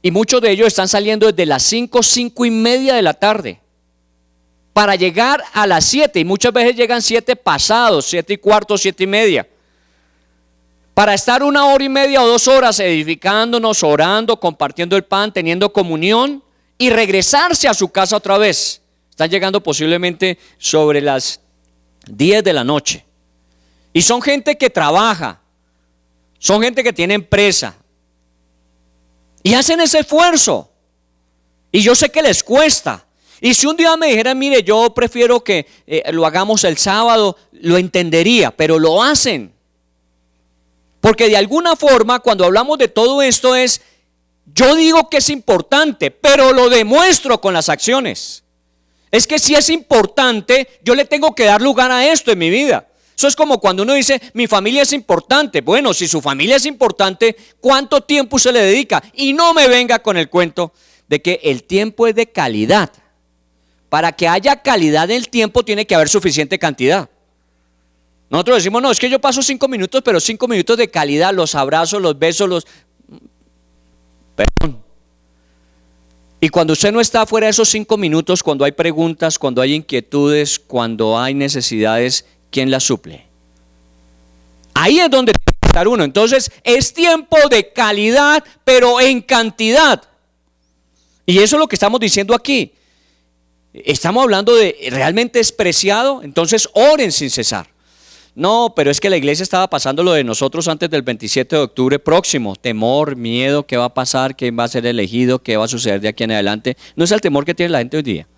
Y muchos de ellos están saliendo desde las 5:30 de la tarde para llegar a las 7. Y muchas veces llegan 7 pasados, 7:15, 7:30. Para estar 1 hora y media o 2 horas edificándonos, orando, compartiendo el pan, teniendo comunión y regresarse a su casa otra vez. Están llegando posiblemente sobre las 10 de la noche. Y son gente que trabaja, son gente que tiene empresa. Y hacen ese esfuerzo. Y yo sé que les cuesta. Y si un día me dijeran: mire, yo prefiero que lo hagamos el sábado, lo entendería, pero lo hacen. Porque de alguna forma, cuando hablamos de todo esto, yo digo que es importante, pero lo demuestro con las acciones. Es que si es importante, yo le tengo que dar lugar a esto en mi vida. Eso es como cuando uno dice: mi familia es importante. Bueno, si su familia es importante, ¿cuánto tiempo usted le dedica? Y no me venga con el cuento de que el tiempo es de calidad. Para que haya calidad en el tiempo tiene que haber suficiente cantidad. Nosotros decimos, no, es que yo paso 5 minutos, pero 5 minutos de calidad, los abrazos, los besos, Perdón. Y cuando usted no está fuera de esos 5 minutos, cuando hay preguntas, cuando hay inquietudes, cuando hay necesidades, ¿quién las suple? Ahí es donde tiene que estar uno. Entonces, es tiempo de calidad, pero en cantidad. Y eso es lo que estamos diciendo aquí. Estamos hablando de realmente es preciado, entonces oren sin cesar. No, pero es que la iglesia estaba pasando lo de nosotros antes del 27 de octubre próximo. Temor, miedo, qué va a pasar, quién va a ser elegido, qué va a suceder de aquí en adelante. No es el temor que tiene la gente hoy día.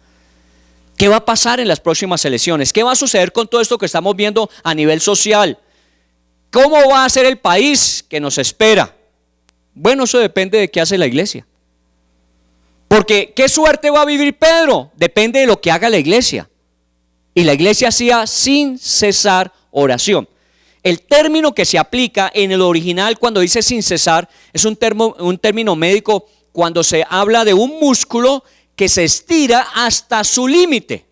¿Qué va a pasar en las próximas elecciones? ¿Qué va a suceder con todo esto que estamos viendo a nivel social? ¿Cómo va a ser el país que nos espera? Bueno, eso depende de qué hace la iglesia. Porque ¿qué suerte va a vivir Pedro? Depende de lo que haga la iglesia. Y la iglesia hacía sin cesar oración. El término que se aplica en el original cuando dice sin cesar es un término médico cuando se habla de un músculo que se estira hasta su límite.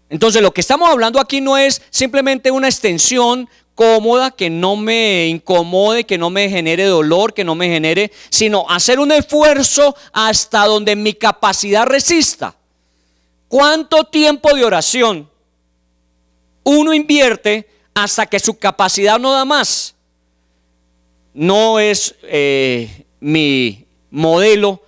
Entonces lo que estamos hablando aquí no es simplemente una extensión cómoda, que no me incomode, que no me genere dolor, que no me genere, sino hacer un esfuerzo hasta donde mi capacidad resista. ¿Cuánto tiempo de oración uno invierte hasta que su capacidad no da más? No es mi modelo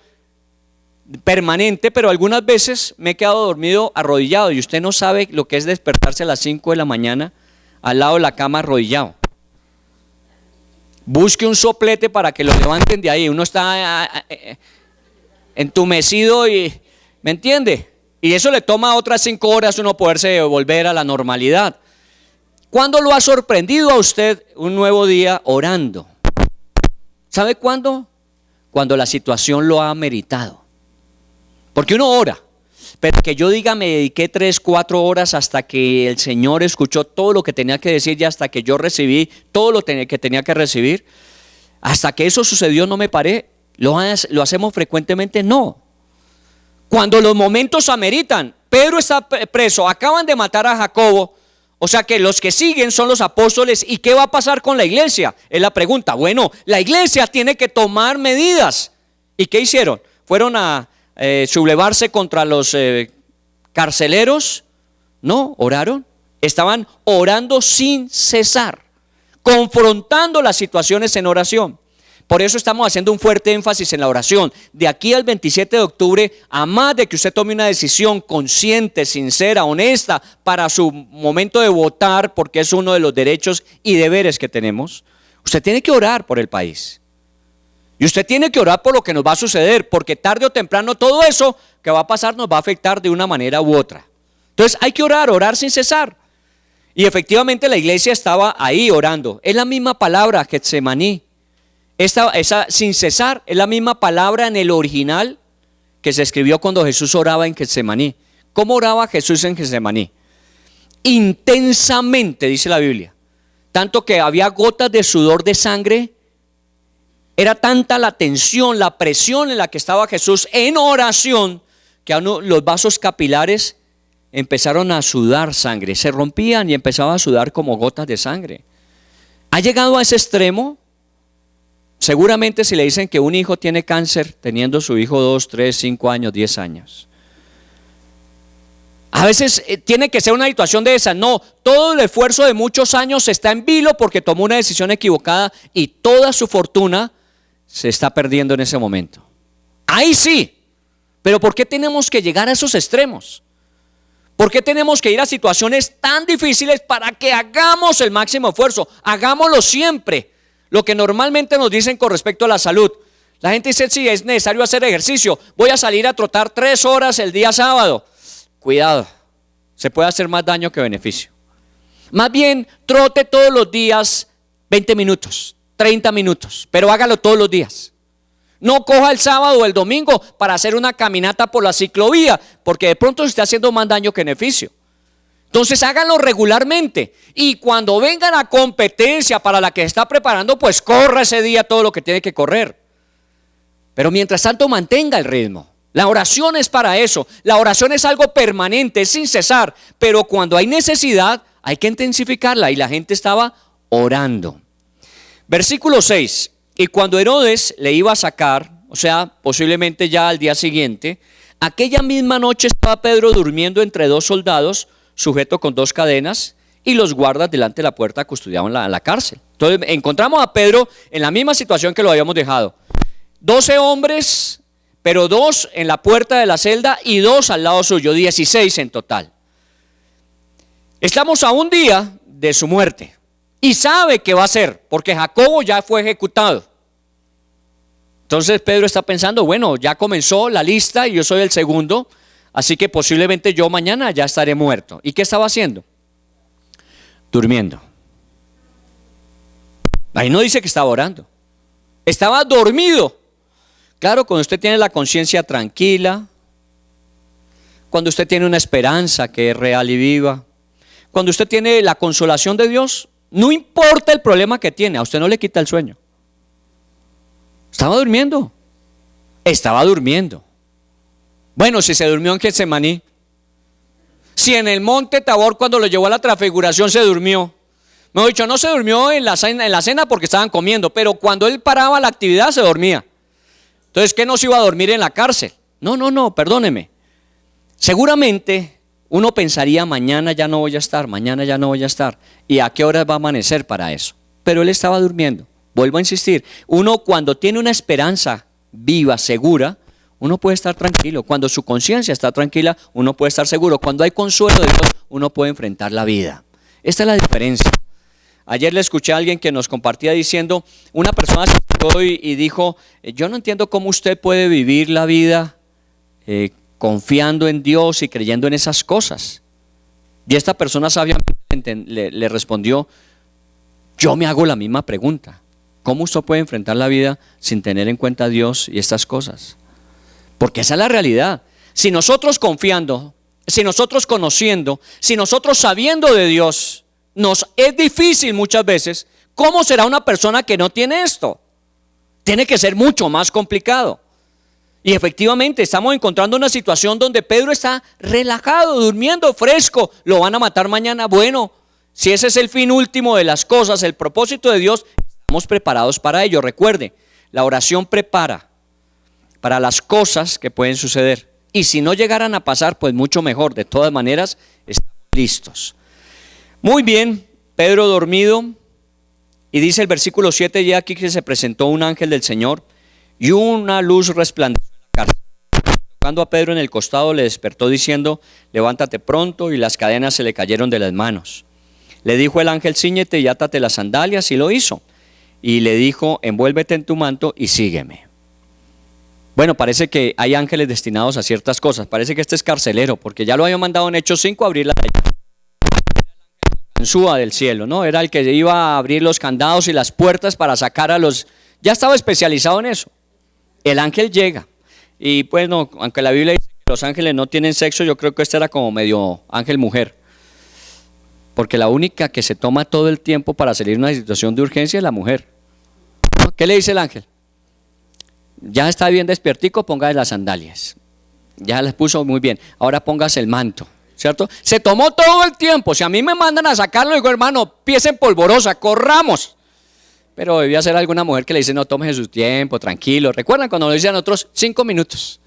permanente, pero algunas veces me he quedado dormido arrodillado y usted no sabe lo que es despertarse a las 5 de la mañana al lado de la cama arrodillado. Busque un soplete para que lo levanten de ahí. Uno está entumecido y, ¿me entiende? Y eso le toma otras 5 horas uno poderse volver a la normalidad. ¿Cuándo lo ha sorprendido a usted un nuevo día orando? ¿Sabe cuándo? Cuando la situación lo ha meritado. Porque uno ora, pero que yo diga me dediqué 3, 4 horas hasta que el Señor escuchó todo lo que tenía que decir y hasta que yo recibí todo lo que tenía que recibir, hasta que eso sucedió no me paré. ¿Lo hacemos frecuentemente? No. Cuando los momentos ameritan. Pedro está preso, acaban de matar a Jacobo, o sea que los que siguen son los apóstoles. ¿Y qué va a pasar con la iglesia? Es la pregunta. Bueno, la iglesia tiene que tomar medidas. ¿Y qué hicieron? Fueron a sublevarse contra los carceleros. No, oraron. Estaban orando sin cesar, confrontando las situaciones en oración. Por eso estamos haciendo un fuerte énfasis en la oración. De aquí al 27 de octubre, a más de que usted tome una decisión consciente, sincera, honesta para su momento de votar, porque es uno de los derechos y deberes que tenemos, usted tiene que orar por el país. Y usted tiene que orar por lo que nos va a suceder, porque tarde o temprano todo eso que va a pasar nos va a afectar de una manera u otra. Entonces hay que orar sin cesar. Y efectivamente la iglesia estaba ahí orando. Es la misma palabra, Getsemaní. Esa sin cesar es la misma palabra en el original que se escribió cuando Jesús oraba en Getsemaní. ¿Cómo oraba Jesús en Getsemaní? Intensamente, dice la Biblia. Tanto que había gotas de sudor de sangre. Era tanta la tensión, la presión en la que estaba Jesús en oración, que los vasos capilares empezaron a sudar sangre. Se rompían y empezaban a sudar como gotas de sangre. ¿Ha llegado a ese extremo? Seguramente si le dicen que un hijo tiene cáncer, teniendo su hijo 2, 3, 5 años, 10 años. A veces tiene que ser una situación de esa. No, todo el esfuerzo de muchos años está en vilo porque tomó una decisión equivocada y toda su fortuna se está perdiendo en ese momento. Ahí sí. Pero ¿por qué tenemos que llegar a esos extremos? ¿Por qué tenemos que ir a situaciones tan difíciles para que hagamos el máximo esfuerzo? Hagámoslo siempre. Lo que normalmente nos dicen con respecto a la salud. La gente dice, sí, es necesario hacer ejercicio. Voy a salir a trotar 3 horas el día sábado. Cuidado, se puede hacer más daño que beneficio. Más bien, trote todos los días 20 minutos, 30 minutos, pero hágalo todos los días. No coja el sábado o el domingo para hacer una caminata por la ciclovía, porque de pronto se está haciendo más daño que beneficio. Entonces háganlo regularmente y cuando venga la competencia para la que se está preparando, pues corra ese día todo lo que tiene que correr. Pero mientras tanto mantenga el ritmo. La oración es para eso. La oración es algo permanente, es sin cesar. Pero cuando hay necesidad, hay que intensificarla. Y la gente estaba orando. Versículo 6. Y cuando Herodes le iba a sacar, o sea, posiblemente ya al día siguiente, aquella misma noche estaba Pedro durmiendo entre dos soldados, sujeto con dos cadenas, y los guardas delante de la puerta custodiaban la cárcel. Entonces encontramos a Pedro en la misma situación que lo habíamos dejado. 12 hombres, pero 2 en la puerta de la celda y 2 al lado suyo, 16 en total. Estamos a un día de su muerte y sabe que va a ser, porque Jacobo ya fue ejecutado. Entonces Pedro está pensando, bueno, ya comenzó la lista y yo soy el segundo, así que posiblemente yo mañana ya estaré muerto. ¿Y qué estaba haciendo? Durmiendo. Ahí no dice que estaba orando. Estaba dormido. Claro, cuando usted tiene la conciencia tranquila, cuando usted tiene una esperanza que es real y viva, cuando usted tiene la consolación de Dios, no importa el problema que tiene, a usted no le quita el sueño. Estaba durmiendo. Estaba durmiendo. Bueno, si se durmió en Getsemaní, si en el monte Tabor cuando lo llevó a la transfiguración se durmió. Me he dicho, no se durmió en la cena porque estaban comiendo, pero cuando él paraba la actividad se dormía. Entonces, ¿qué no se iba a dormir en la cárcel? No, perdóneme. Seguramente uno pensaría, mañana ya no voy a estar, mañana ya no voy a estar. ¿Y a qué horas va a amanecer para eso? Pero él estaba durmiendo. Vuelvo a insistir, uno cuando tiene una esperanza viva, segura, uno puede estar tranquilo. Cuando su conciencia está tranquila, uno puede estar seguro. Cuando hay consuelo de Dios, uno puede enfrentar la vida. Esta es la diferencia. Ayer le escuché a alguien que nos compartía diciendo, una persona se acercó y dijo, yo no entiendo cómo usted puede vivir la vida confiando en Dios y creyendo en esas cosas. Y esta persona sabiamente le respondió, yo me hago la misma pregunta. ¿Cómo usted puede enfrentar la vida sin tener en cuenta a Dios y estas cosas? Porque esa es la realidad. Si nosotros confiando, si nosotros conociendo, si nosotros sabiendo de Dios, nos es difícil muchas veces, ¿cómo será una persona que no tiene esto? Tiene que ser mucho más complicado. Y efectivamente estamos encontrando una situación donde Pedro está relajado, durmiendo, fresco. ¿Lo van a matar mañana? Bueno, si ese es el fin último de las cosas, el propósito de Dios, estamos preparados para ello. Recuerde, la oración prepara para las cosas que pueden suceder. Y si no llegaran a pasar, pues mucho mejor. De todas maneras, estamos listos. Muy bien, Pedro dormido. Y dice el versículo 7, ya aquí que se presentó un ángel del Señor y una luz resplandeció en la cárcel. Tocando a Pedro en el costado, le despertó diciendo, levántate pronto, y las cadenas se le cayeron de las manos. Le dijo el ángel, cíñete y átate las sandalias, y lo hizo. Y le dijo, envuélvete en tu manto y sígueme. Bueno, parece que hay ángeles destinados a ciertas cosas. Parece que este es carcelero, porque ya lo había mandado en Hechos 5 a abrir la ganzúa del cielo, ¿no? Era el que iba a abrir los candados y las puertas para sacar a los... Ya estaba especializado en eso. El ángel llega. Y pues no, aunque la Biblia dice que los ángeles no tienen sexo, yo creo que este era como medio ángel mujer. Porque la única que se toma todo el tiempo para salir de una situación de urgencia es la mujer. ¿No? ¿Qué le dice el ángel? Ya está bien despiertico, póngase las sandalias. Ya las puso muy bien. Ahora póngase el manto, ¿cierto? Se tomó todo el tiempo. Si a mí me mandan a sacarlo, digo, hermano, pies en polvorosa, corramos. Pero debía ser alguna mujer que le dice, no, tómese su tiempo, tranquilo. ¿Recuerdan cuando nos decían otros 5 minutos?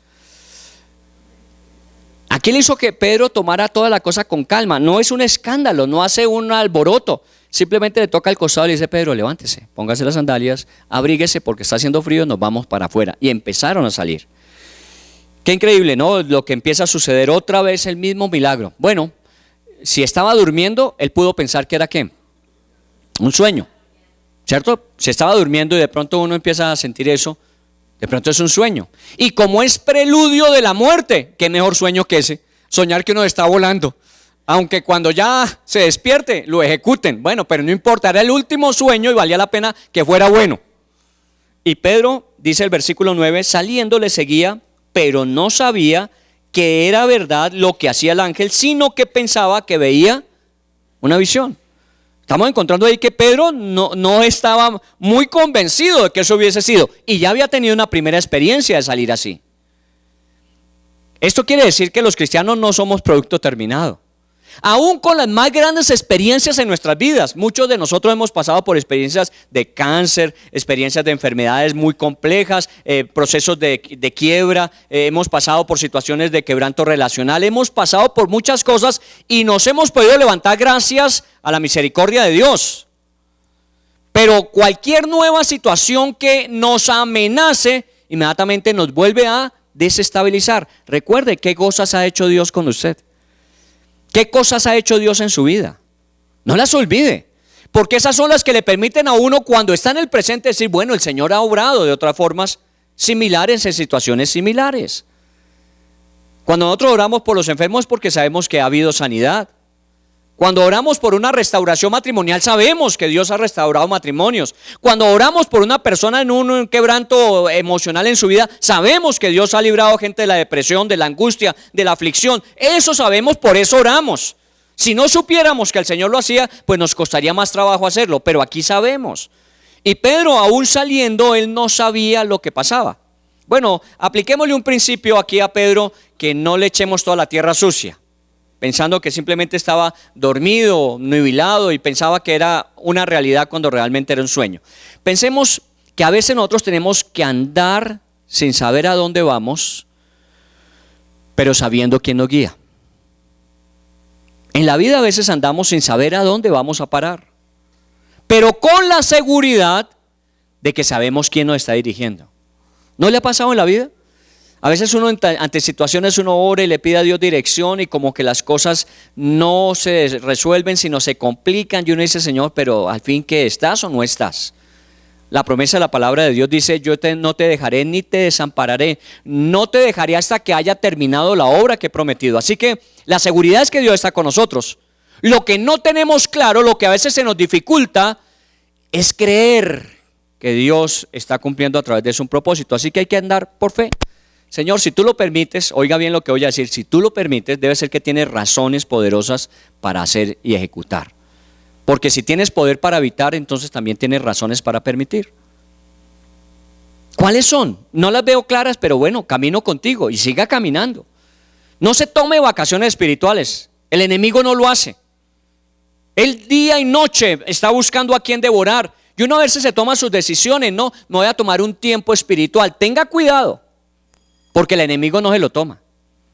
Aquí le hizo que Pedro tomara toda la cosa con calma. No es un escándalo, no hace un alboroto. Simplemente le toca al costado y le dice, Pedro, levántese, póngase las sandalias, abríguese porque está haciendo frío, nos vamos para afuera. Y empezaron a salir. Qué increíble, ¿no? Lo que empieza a suceder otra vez, el mismo milagro. Bueno, si estaba durmiendo, él pudo pensar que era ¿qué? Un sueño, ¿cierto? Si estaba durmiendo y de pronto uno empieza a sentir eso, de pronto es un sueño. Y como es preludio de la muerte, ¿qué mejor sueño que ese? Soñar que uno está volando. Aunque cuando ya se despierte, lo ejecuten. Bueno, pero no importa, era el último sueño y valía la pena que fuera bueno. Y Pedro, dice el versículo 9, saliendo le seguía, pero no sabía que era verdad lo que hacía el ángel, sino que pensaba que veía una visión. Estamos encontrando ahí que Pedro no estaba muy convencido de que eso hubiese sido. Y ya había tenido una primera experiencia de salir así. Esto quiere decir que los cristianos no somos producto terminado. Aún con las más grandes experiencias en nuestras vidas, muchos de nosotros hemos pasado por experiencias de cáncer, experiencias de enfermedades muy complejas, procesos de quiebra, hemos pasado por situaciones de quebranto relacional, hemos pasado por muchas cosas y nos hemos podido levantar gracias a la misericordia de Dios. Pero cualquier nueva situación que nos amenace, inmediatamente nos vuelve a desestabilizar. Recuerde qué cosas ha hecho Dios con usted. ¿Qué cosas ha hecho Dios en su vida? No las olvide, porque esas son las que le permiten a uno cuando está en el presente decir, bueno, el Señor ha obrado de otras formas similares en situaciones similares. Cuando nosotros oramos por los enfermos es porque sabemos que ha habido sanidad. Cuando oramos por una restauración matrimonial sabemos que Dios ha restaurado matrimonios. Cuando oramos por una persona en un quebranto emocional en su vida, sabemos que Dios ha librado gente de la depresión, de la angustia, de la aflicción. Eso sabemos, por eso oramos. Si no supiéramos que el Señor lo hacía, pues nos costaría más trabajo hacerlo, pero aquí sabemos. Y Pedro, aún saliendo, él no sabía lo que pasaba. Bueno, apliquémosle un principio aquí a Pedro, que no le echemos toda la tierra sucia, pensando que simplemente estaba dormido, nubilado y pensaba que era una realidad cuando realmente era un sueño. Pensemos que a veces nosotros tenemos que andar sin saber a dónde vamos, pero sabiendo quién nos guía. En la vida a veces andamos sin saber a dónde vamos a parar, pero con la seguridad de que sabemos quién nos está dirigiendo. ¿No le ha pasado en la vida? A veces uno ante situaciones uno ora y le pide a Dios dirección y como que las cosas no se resuelven sino se complican y uno dice, Señor, pero al fin, ¿qué estás o no estás? La promesa de la palabra de Dios dice, no te dejaré ni te desampararé, no te dejaré hasta que haya terminado la obra que he prometido. Así que la seguridad es que Dios está con nosotros. Lo que no tenemos claro, lo que a veces se nos dificulta es creer que Dios está cumpliendo a través de su propósito. Así que hay que andar por fe. Señor, si tú lo permites, oiga bien lo que voy a decir, si tú lo permites, debe ser que tienes razones poderosas para hacer y ejecutar. Porque si tienes poder para evitar, entonces también tienes razones para permitir. ¿Cuáles son? No las veo claras, pero bueno, camino contigo y siga caminando. No se tome vacaciones espirituales, el enemigo no lo hace. Él día y noche está buscando a quien devorar y uno a veces se toma sus decisiones, no, me voy a tomar un tiempo espiritual, tenga cuidado. Porque el enemigo no se lo toma.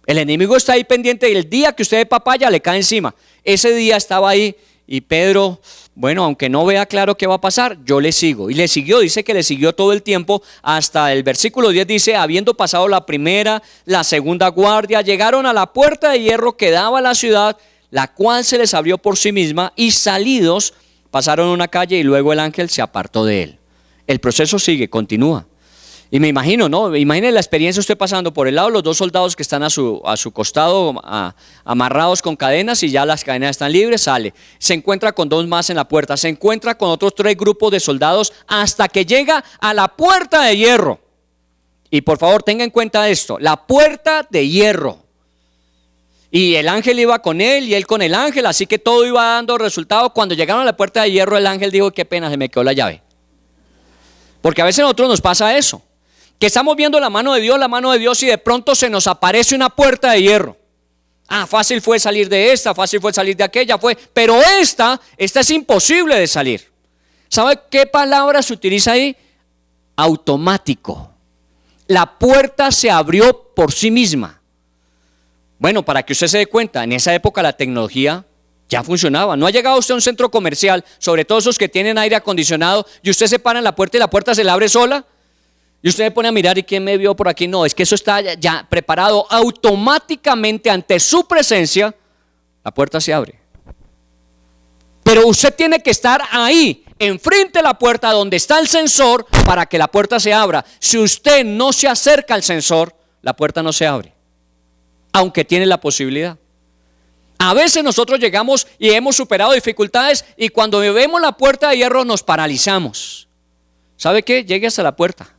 El enemigo está ahí pendiente y el día que usted de papaya le cae encima. Ese día estaba ahí y Pedro, bueno, aunque no vea claro qué va a pasar, yo le sigo. Y le siguió, dice que le siguió todo el tiempo hasta el versículo 10 dice, habiendo pasado la primera, la segunda guardia, llegaron a la puerta de hierro que daba a la ciudad, la cual se les abrió por sí misma y salidos pasaron una calle y luego el ángel se apartó de él. El proceso sigue, continúa. Y me imagino, ¿no? Imagine la experiencia usted pasando por el lado, los dos soldados que están a su costado amarrados con cadenas y ya las cadenas están libres, sale. Se encuentra con dos más en la puerta, se encuentra con otros 3 grupos de soldados hasta que llega a la puerta de hierro. Y por favor tenga en cuenta esto, la puerta de hierro. Y el ángel iba con él y él con el ángel, así que todo iba dando resultado. Cuando llegaron a la puerta de hierro, el ángel dijo, qué pena, se me quedó la llave. Porque a veces a nosotros nos pasa eso. Que estamos viendo la mano de Dios y de pronto se nos aparece una puerta de hierro. Fácil fue salir de esta, fácil fue salir de aquella, pero esta es imposible de salir. ¿Sabe qué palabra se utiliza ahí? Automático. La puerta se abrió por sí misma. Bueno, para que usted se dé cuenta, en esa época la tecnología ya funcionaba. ¿No ha llegado usted a un centro comercial, sobre todo esos que tienen aire acondicionado, y usted se para en la puerta y la puerta se le abre sola? Y usted se pone a mirar y ¿quién me vio por aquí? No, es que eso está ya preparado automáticamente ante su presencia, la puerta se abre. Pero usted tiene que estar ahí, enfrente de la puerta donde está el sensor para que la puerta se abra. Si usted no se acerca al sensor, la puerta no se abre, aunque tiene la posibilidad. A veces nosotros llegamos y hemos superado dificultades y cuando vemos la puerta de hierro nos paralizamos. ¿Sabe qué? Llegue hasta la puerta.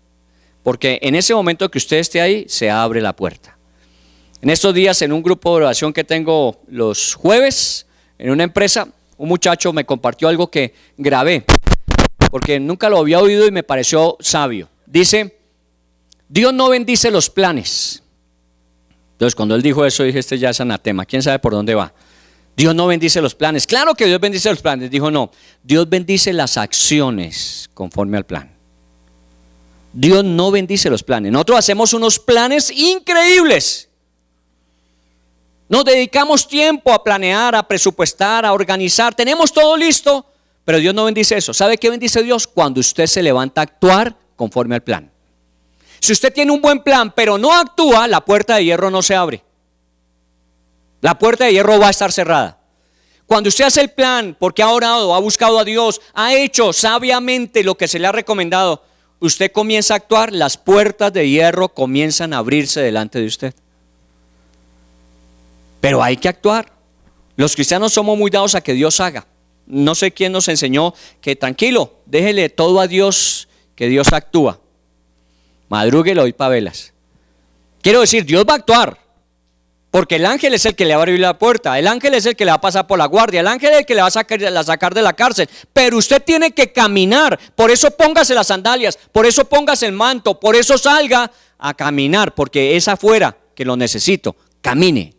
Porque en ese momento que usted esté ahí, se abre la puerta. En estos días, en un grupo de oración que tengo los jueves, en una empresa, un muchacho me compartió algo que grabé, porque nunca lo había oído y me pareció sabio. Dice, Dios no bendice los planes, Entonces cuando él dijo eso, dije, este ya es anatema, ¿quién sabe por dónde va? Dios no bendice los planes. Claro que Dios bendice los planes. Dijo, no, Dios bendice las acciones conforme al plan. Dios no bendice los planes. Nosotros hacemos unos planes increíbles. Nos dedicamos tiempo a planear, a presupuestar, a organizar. Tenemos todo listo, pero Dios no bendice eso. ¿Sabe qué bendice Dios? Cuando usted se levanta a actuar conforme al plan. Si usted tiene un buen plan, pero no actúa, la puerta de hierro no se abre. La puerta de hierro va a estar cerrada. Cuando usted hace el plan, porque ha orado, ha buscado a Dios, ha hecho sabiamente lo que se le ha recomendado, usted comienza a actuar, las puertas de hierro comienzan a abrirse delante de usted. Pero hay que actuar. Los cristianos somos muy dados a que Dios haga. No sé quién nos enseñó que tranquilo, déjele todo a Dios, que Dios actúa. Madrúguelo hoy para velas. Quiero decir, Dios va a actuar. Porque el ángel es el que le va a abrir la puerta, el ángel es el que le va a pasar por la guardia, el ángel es el que le va a sacar de la cárcel. Pero usted tiene que caminar, por eso póngase las sandalias, por eso póngase el manto, por eso salga a caminar, porque es afuera que lo necesito. Camine.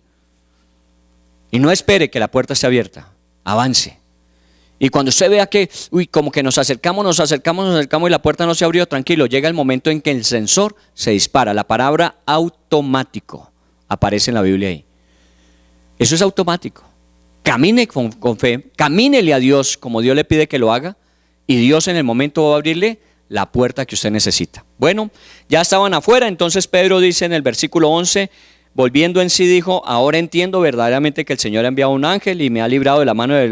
Y no espere que la puerta esté abierta, avance. Y cuando usted vea que, como que nos acercamos y la puerta no se abrió, tranquilo, llega el momento en que el sensor se dispara. La palabra automático aparece en la Biblia ahí. Eso es automático. Camine con fe, camínele a Dios como Dios le pide que lo haga, y Dios en el momento va a abrirle la puerta que usted necesita. Bueno, ya estaban afuera, entonces Pedro dice en el versículo 11, volviendo en sí dijo, ahora entiendo verdaderamente que el Señor ha enviado un ángel y me ha librado de la mano de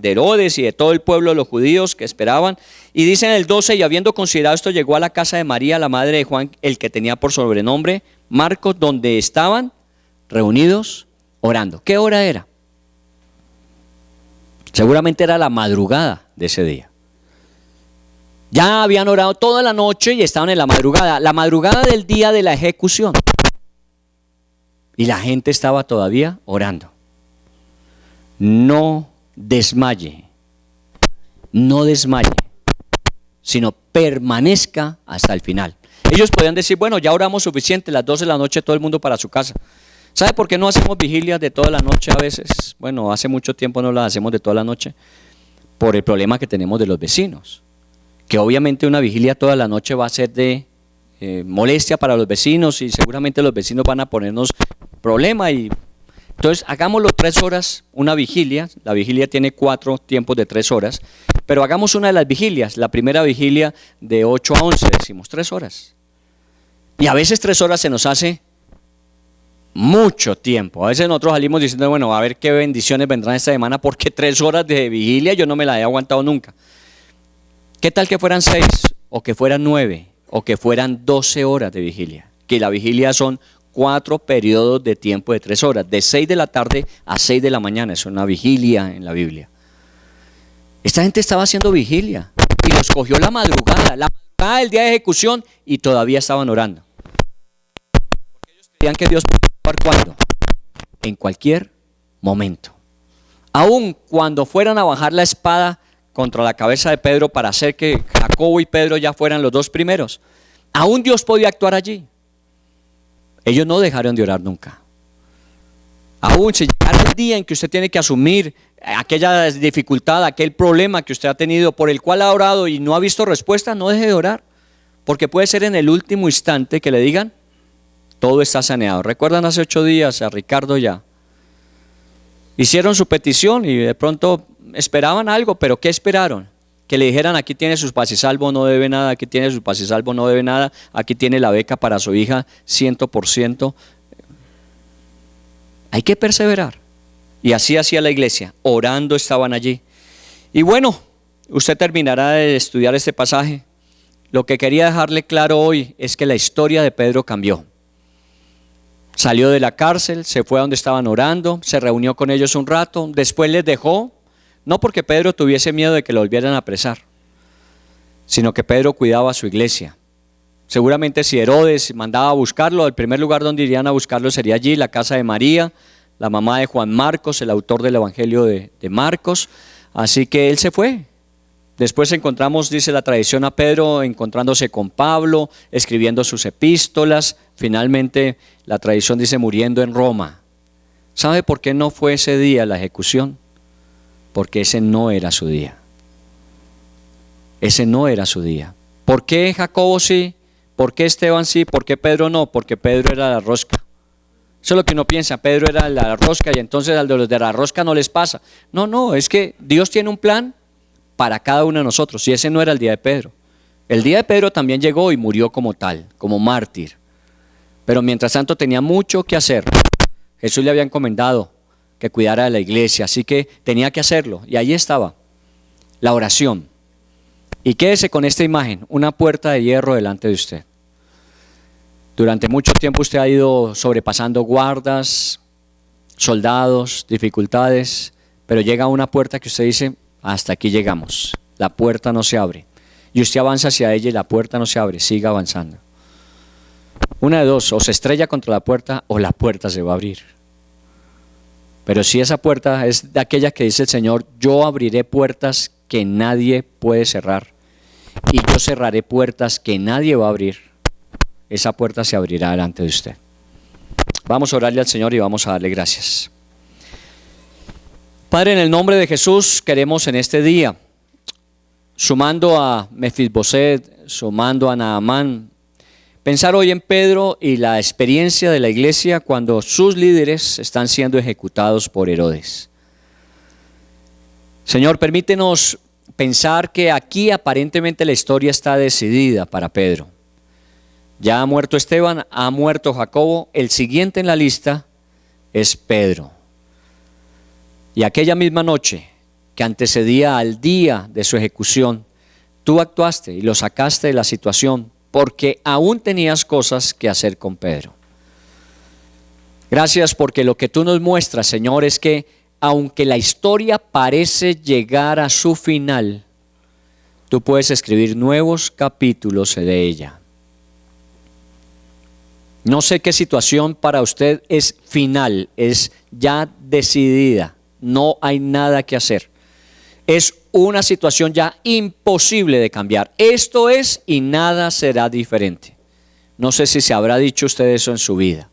Herodes y de todo el pueblo de los judíos que esperaban. Y dice en el 12, y habiendo considerado esto, llegó a la casa de María, la madre de Juan, el que tenía por sobrenombre Marcos, donde estaban reunidos orando. ¿Qué hora era? Seguramente era la madrugada de ese día. Ya habían orado toda la noche y estaban en la madrugada del día de la ejecución. Y la gente estaba todavía orando. No desmaye, sino permanezca hasta el final. Ellos podían decir, bueno, ya oramos suficiente, las 12 de la noche todo el mundo para su casa. ¿Sabe por qué no hacemos vigilias de toda la noche a veces? Bueno, hace mucho tiempo no las hacemos de toda la noche, por el problema que tenemos de los vecinos. Que obviamente una vigilia toda la noche va a ser de molestia para los vecinos y seguramente los vecinos van a ponernos problema. Y entonces hagámoslo 3 horas, una vigilia. La vigilia tiene 4 tiempos de 3 horas, pero hagamos una de las vigilias. La primera vigilia de 8 a 11, decimos 3 horas. Y a veces 3 horas se nos hace mucho tiempo. A veces nosotros salimos diciendo, bueno, a ver qué bendiciones vendrán esta semana, porque 3 horas de vigilia yo no me la he aguantado nunca. ¿Qué tal que fueran 6 o que fueran 9 o que fueran 12 horas de vigilia? Que la vigilia son 4 periodos de tiempo de 3 horas, de 6 de la tarde a 6 de la mañana, es una vigilia en la Biblia. Esta gente estaba haciendo vigilia y los cogió la madrugada del día de ejecución y todavía estaban orando. Porque ellos creían que Dios podía actuar ¿cuándo? En cualquier momento. Aun cuando fueran a bajar la espada contra la cabeza de Pedro para hacer que Jacobo y Pedro ya fueran los 2 primeros, aún Dios podía actuar allí. Ellos no dejaron de orar nunca. Aún si llegara el día en que usted tiene que asumir aquella dificultad, aquel problema que usted ha tenido, por el cual ha orado y no ha visto respuesta, no deje de orar, porque puede ser en el último instante que le digan, todo está saneado. ¿Recuerdan hace 8 días a Ricardo ya? Hicieron su petición y de pronto esperaban algo, pero ¿qué esperaron? Que le dijeran, aquí tiene sus paz y salvo, no debe nada, aquí tiene sus paz y salvo, no debe nada, aquí tiene la beca para su hija, 100%. Hay que perseverar. Y así hacía la iglesia, orando estaban allí. Y bueno, usted terminará de estudiar este pasaje. Lo que quería dejarle claro hoy es que la historia de Pedro cambió. Salió de la cárcel, se fue a donde estaban orando, se reunió con ellos un rato, después les dejó. No porque Pedro tuviese miedo de que lo volvieran a apresar, sino que Pedro cuidaba a su iglesia. Seguramente si Herodes mandaba a buscarlo, el primer lugar donde irían a buscarlo sería allí, la casa de María, la mamá de Juan Marcos, el autor del Evangelio de Marcos. Así que él se fue. Después encontramos, dice la tradición, a Pedro encontrándose con Pablo, escribiendo sus epístolas, finalmente la tradición dice muriendo en Roma. ¿Sabe por qué no fue ese día la ejecución? Porque ese no era su día. Ese no era su día. ¿Por qué Jacobo sí? ¿Por qué Esteban sí? ¿Por qué Pedro no? Porque Pedro era la rosca. Eso es lo que uno piensa, Pedro era la rosca y entonces al de los de la rosca no les pasa. No, es que Dios tiene un plan para cada uno de nosotros y ese no era el día de Pedro. El día de Pedro también llegó y murió como tal, como mártir. Pero mientras tanto tenía mucho que hacer. Jesús le había encomendado que cuidara de la iglesia, así que tenía que hacerlo. Y ahí estaba, la oración. Y quédese con esta imagen, una puerta de hierro delante de usted. Durante mucho tiempo usted ha ido sobrepasando guardas, soldados, dificultades, pero llega a una puerta que usted dice, hasta aquí llegamos, la puerta no se abre. Y usted avanza hacia ella y la puerta no se abre, siga avanzando. Una de dos, o se estrella contra la puerta o la puerta se va a abrir. Pero si esa puerta es de aquella que dice el Señor, yo abriré puertas que nadie puede cerrar y yo cerraré puertas que nadie va a abrir. Esa puerta se abrirá delante de usted. Vamos a orarle al Señor y vamos a darle gracias. Padre, en el nombre de Jesús queremos en este día, sumando a Mefisboset, sumando a Naamán, pensar hoy en Pedro y la experiencia de la iglesia cuando sus líderes están siendo ejecutados por Herodes. Señor, permítenos pensar que aquí aparentemente la historia está decidida para Pedro. Ya ha muerto Esteban, ha muerto Jacobo, el siguiente en la lista es Pedro. Y aquella misma noche que antecedía al día de su ejecución, tú actuaste y lo sacaste de la situación porque aún tenías cosas que hacer con Pedro. Gracias porque lo que tú nos muestras, Señor, es que aunque la historia parece llegar a su final, tú puedes escribir nuevos capítulos de ella. No sé qué situación para usted es final, es ya decidida, no hay nada que hacer. Es una situación ya imposible de cambiar. Esto es y nada será diferente. No sé si se habrá dicho usted eso en su vida.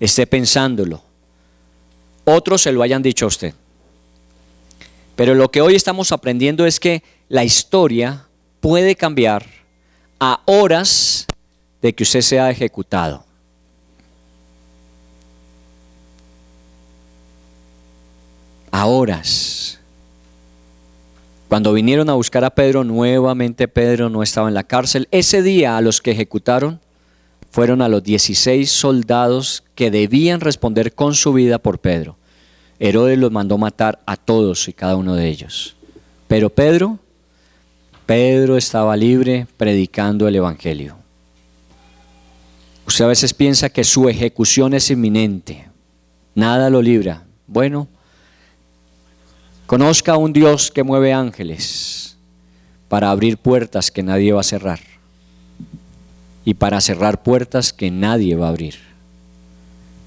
Esté pensándolo. Otros se lo hayan dicho a usted. Pero lo que hoy estamos aprendiendo es que la historia puede cambiar a horas de que usted sea ejecutado. A horas. Cuando vinieron a buscar a Pedro, nuevamente Pedro no estaba en la cárcel. Ese día a los que ejecutaron fueron a los 16 soldados que debían responder con su vida por Pedro. Herodes los mandó matar a todos y cada uno de ellos. Pero Pedro estaba libre predicando el evangelio. Usted a veces piensa que su ejecución es inminente, nada lo libra. Bueno, conozca a un Dios que mueve ángeles para abrir puertas que nadie va a cerrar y para cerrar puertas que nadie va a abrir.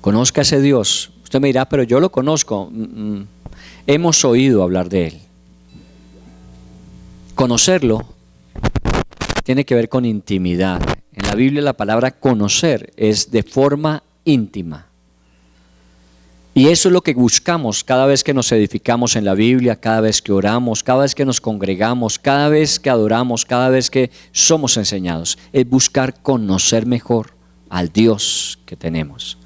Conozca a ese Dios. Usted me dirá, pero yo lo conozco. Hemos oído hablar de Él. Conocerlo tiene que ver con intimidad. En la Biblia la palabra conocer es de forma íntima. Y eso es lo que buscamos cada vez que nos edificamos en la Biblia, cada vez que oramos, cada vez que nos congregamos, cada vez que adoramos, cada vez que somos enseñados. Es buscar conocer mejor al Dios que tenemos,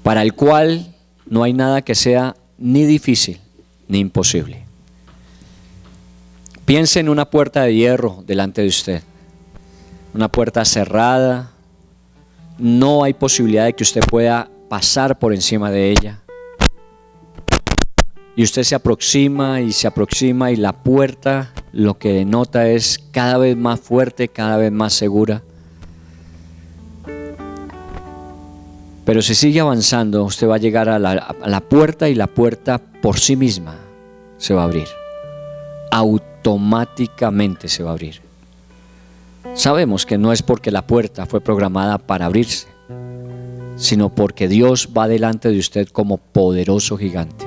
para el cual no hay nada que sea ni difícil ni imposible. Piense en una puerta de hierro delante de usted, una puerta cerrada, no hay posibilidad de que usted pueda pasar por encima de ella. Y usted se aproxima y la puerta lo que denota es cada vez más fuerte, cada vez más segura. Pero si sigue avanzando, usted va a llegar a la puerta y la puerta por sí misma se va a abrir. Automáticamente se va a abrir. Sabemos que no es porque la puerta fue programada para abrirse, sino porque Dios va delante de usted como poderoso gigante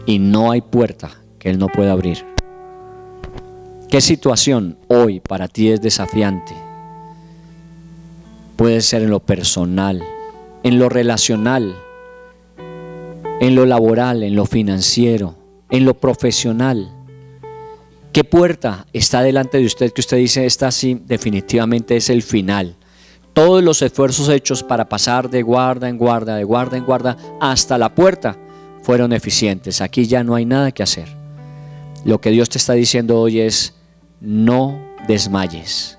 y no hay puerta que Él no pueda abrir. ¿Qué situación hoy para ti es desafiante? Puede ser en lo personal, en lo relacional, en lo laboral, en lo financiero, en lo profesional. ¿Qué puerta está delante de usted que usted dice, esta sí definitivamente es el final? Todos los esfuerzos hechos para pasar de guarda en guarda, de guarda en guarda, hasta la puerta fueron eficientes. Aquí ya no hay nada que hacer. Lo que Dios te está diciendo hoy es, no desmayes.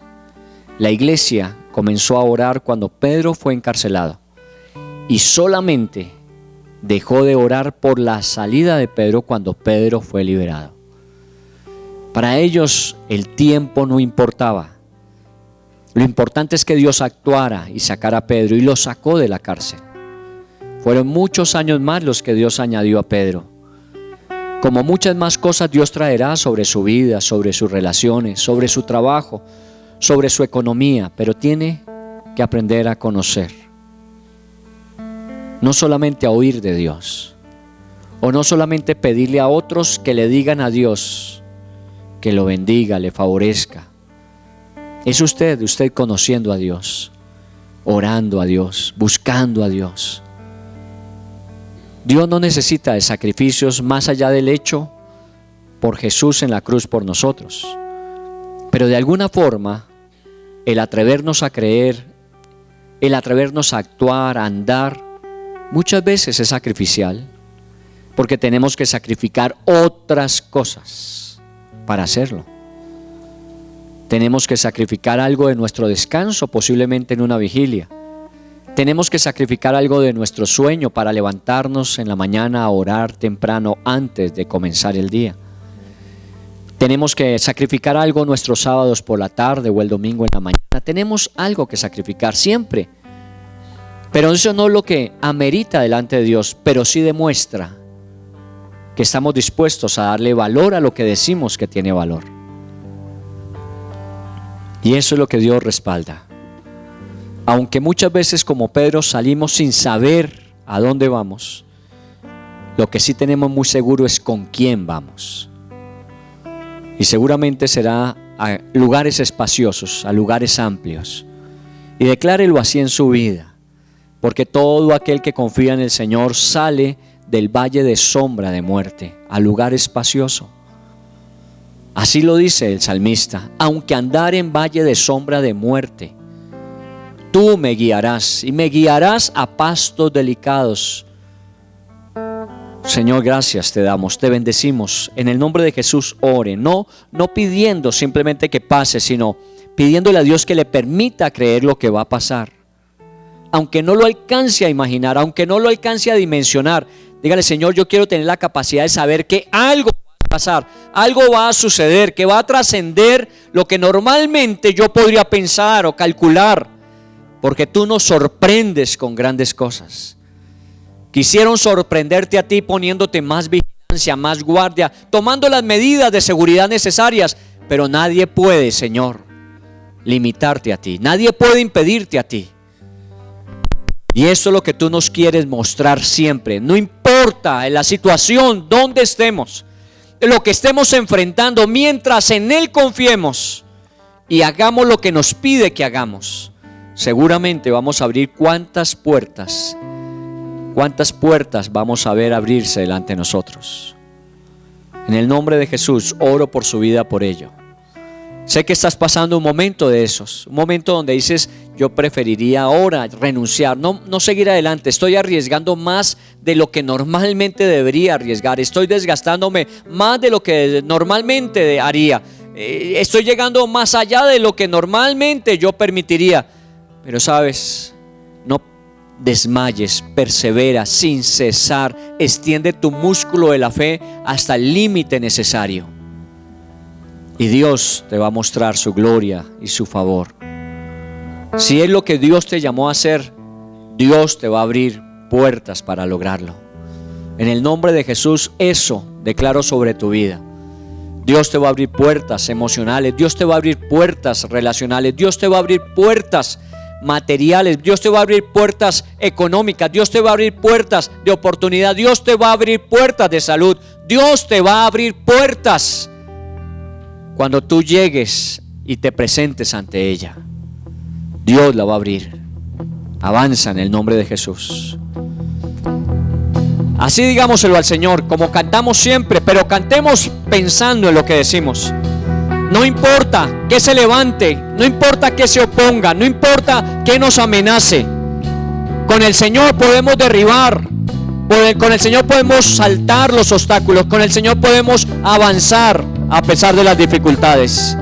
La iglesia comenzó a orar cuando Pedro fue encarcelado y solamente dejó de orar por la salida de Pedro cuando Pedro fue liberado. Para ellos el tiempo no importaba. Lo importante es que Dios actuara y sacara a Pedro, y lo sacó de la cárcel. Fueron muchos años más los que Dios añadió a Pedro. Como muchas más cosas Dios traerá sobre su vida, sobre sus relaciones, sobre su trabajo, sobre su economía, pero tiene que aprender a conocer. No solamente a oír de Dios, o no solamente pedirle a otros que le digan a Dios que lo bendiga, le favorezca. Es usted conociendo a Dios, orando a Dios, buscando a Dios. Dios no necesita de sacrificios más allá del hecho por Jesús en la cruz por nosotros. Pero de alguna forma, el atrevernos a creer, el atrevernos a actuar, a andar, muchas veces es sacrificial, porque tenemos que sacrificar otras cosas para hacerlo. Tenemos que sacrificar algo de nuestro descanso, posiblemente en una vigilia. Tenemos que sacrificar algo de nuestro sueño para levantarnos en la mañana a orar temprano antes de comenzar el día. Tenemos que sacrificar algo nuestros sábados por la tarde o el domingo en la mañana. Tenemos algo que sacrificar siempre. Pero eso no es lo que amerita delante de Dios, pero sí demuestra que estamos dispuestos a darle valor a lo que decimos que tiene valor. Y eso es lo que Dios respalda. Aunque muchas veces como Pedro salimos sin saber a dónde vamos, lo que sí tenemos muy seguro es con quién vamos. Y seguramente será a lugares espaciosos, a lugares amplios. Y declárelo así en su vida, porque todo aquel que confía en el Señor sale del valle de sombra de muerte a lugar espacioso. Así lo dice el salmista: aunque andar en valle de sombra de muerte, tú me guiarás y me guiarás a pastos delicados. Señor, gracias te damos, te bendecimos. En el nombre de Jesús ore, no pidiendo simplemente que pase, sino pidiéndole a Dios que le permita creer lo que va a pasar. Aunque no lo alcance a imaginar, aunque no lo alcance a dimensionar, dígale: Señor, yo quiero tener la capacidad de saber que algo va a pasar, algo va a suceder, que va a trascender lo que normalmente yo podría pensar o calcular, porque tú nos sorprendes con grandes cosas. Quisieron sorprenderte a ti poniéndote más vigilancia, más guardia, tomando las medidas de seguridad necesarias, pero nadie puede, Señor, limitarte a ti, nadie puede impedirte a ti. Y eso es lo que tú nos quieres mostrar siempre. No importa en la situación donde estemos, lo que estemos enfrentando, mientras en Él confiemos y hagamos lo que nos pide que hagamos, seguramente vamos a abrir cuántas puertas vamos a ver abrirse delante de nosotros. En el nombre de Jesús oro por su vida, por ello. Sé que estás pasando un momento de esos, un momento donde dices: yo preferiría ahora renunciar, no seguir adelante, estoy arriesgando más de lo que normalmente debería arriesgar, estoy desgastándome más de lo que normalmente haría, estoy llegando más allá de lo que normalmente yo permitiría. Pero sabes, no desmayes, persevera sin cesar, extiende tu músculo de la fe hasta el límite necesario. Y Dios te va a mostrar su gloria y su favor. Si es lo que Dios te llamó a hacer, Dios te va a abrir puertas para lograrlo. En el nombre de Jesús, eso declaro sobre tu vida. Dios te va a abrir puertas emocionales, Dios te va a abrir puertas relacionales, Dios te va a abrir puertas materiales, Dios te va a abrir puertas económicas, Dios te va a abrir puertas de oportunidad, Dios te va a abrir puertas de salud, Dios te va a abrir puertas cuando tú llegues y te presentes ante ella. Dios la va a abrir. Avanza en el nombre de Jesús. Así digámoselo al Señor, como cantamos siempre, pero cantemos pensando en lo que decimos. No importa que se levante, no importa que se oponga, no importa que nos amenace. Con el Señor podemos derribar, con el Señor podemos saltar los obstáculos, con el Señor podemos avanzar a pesar de las dificultades.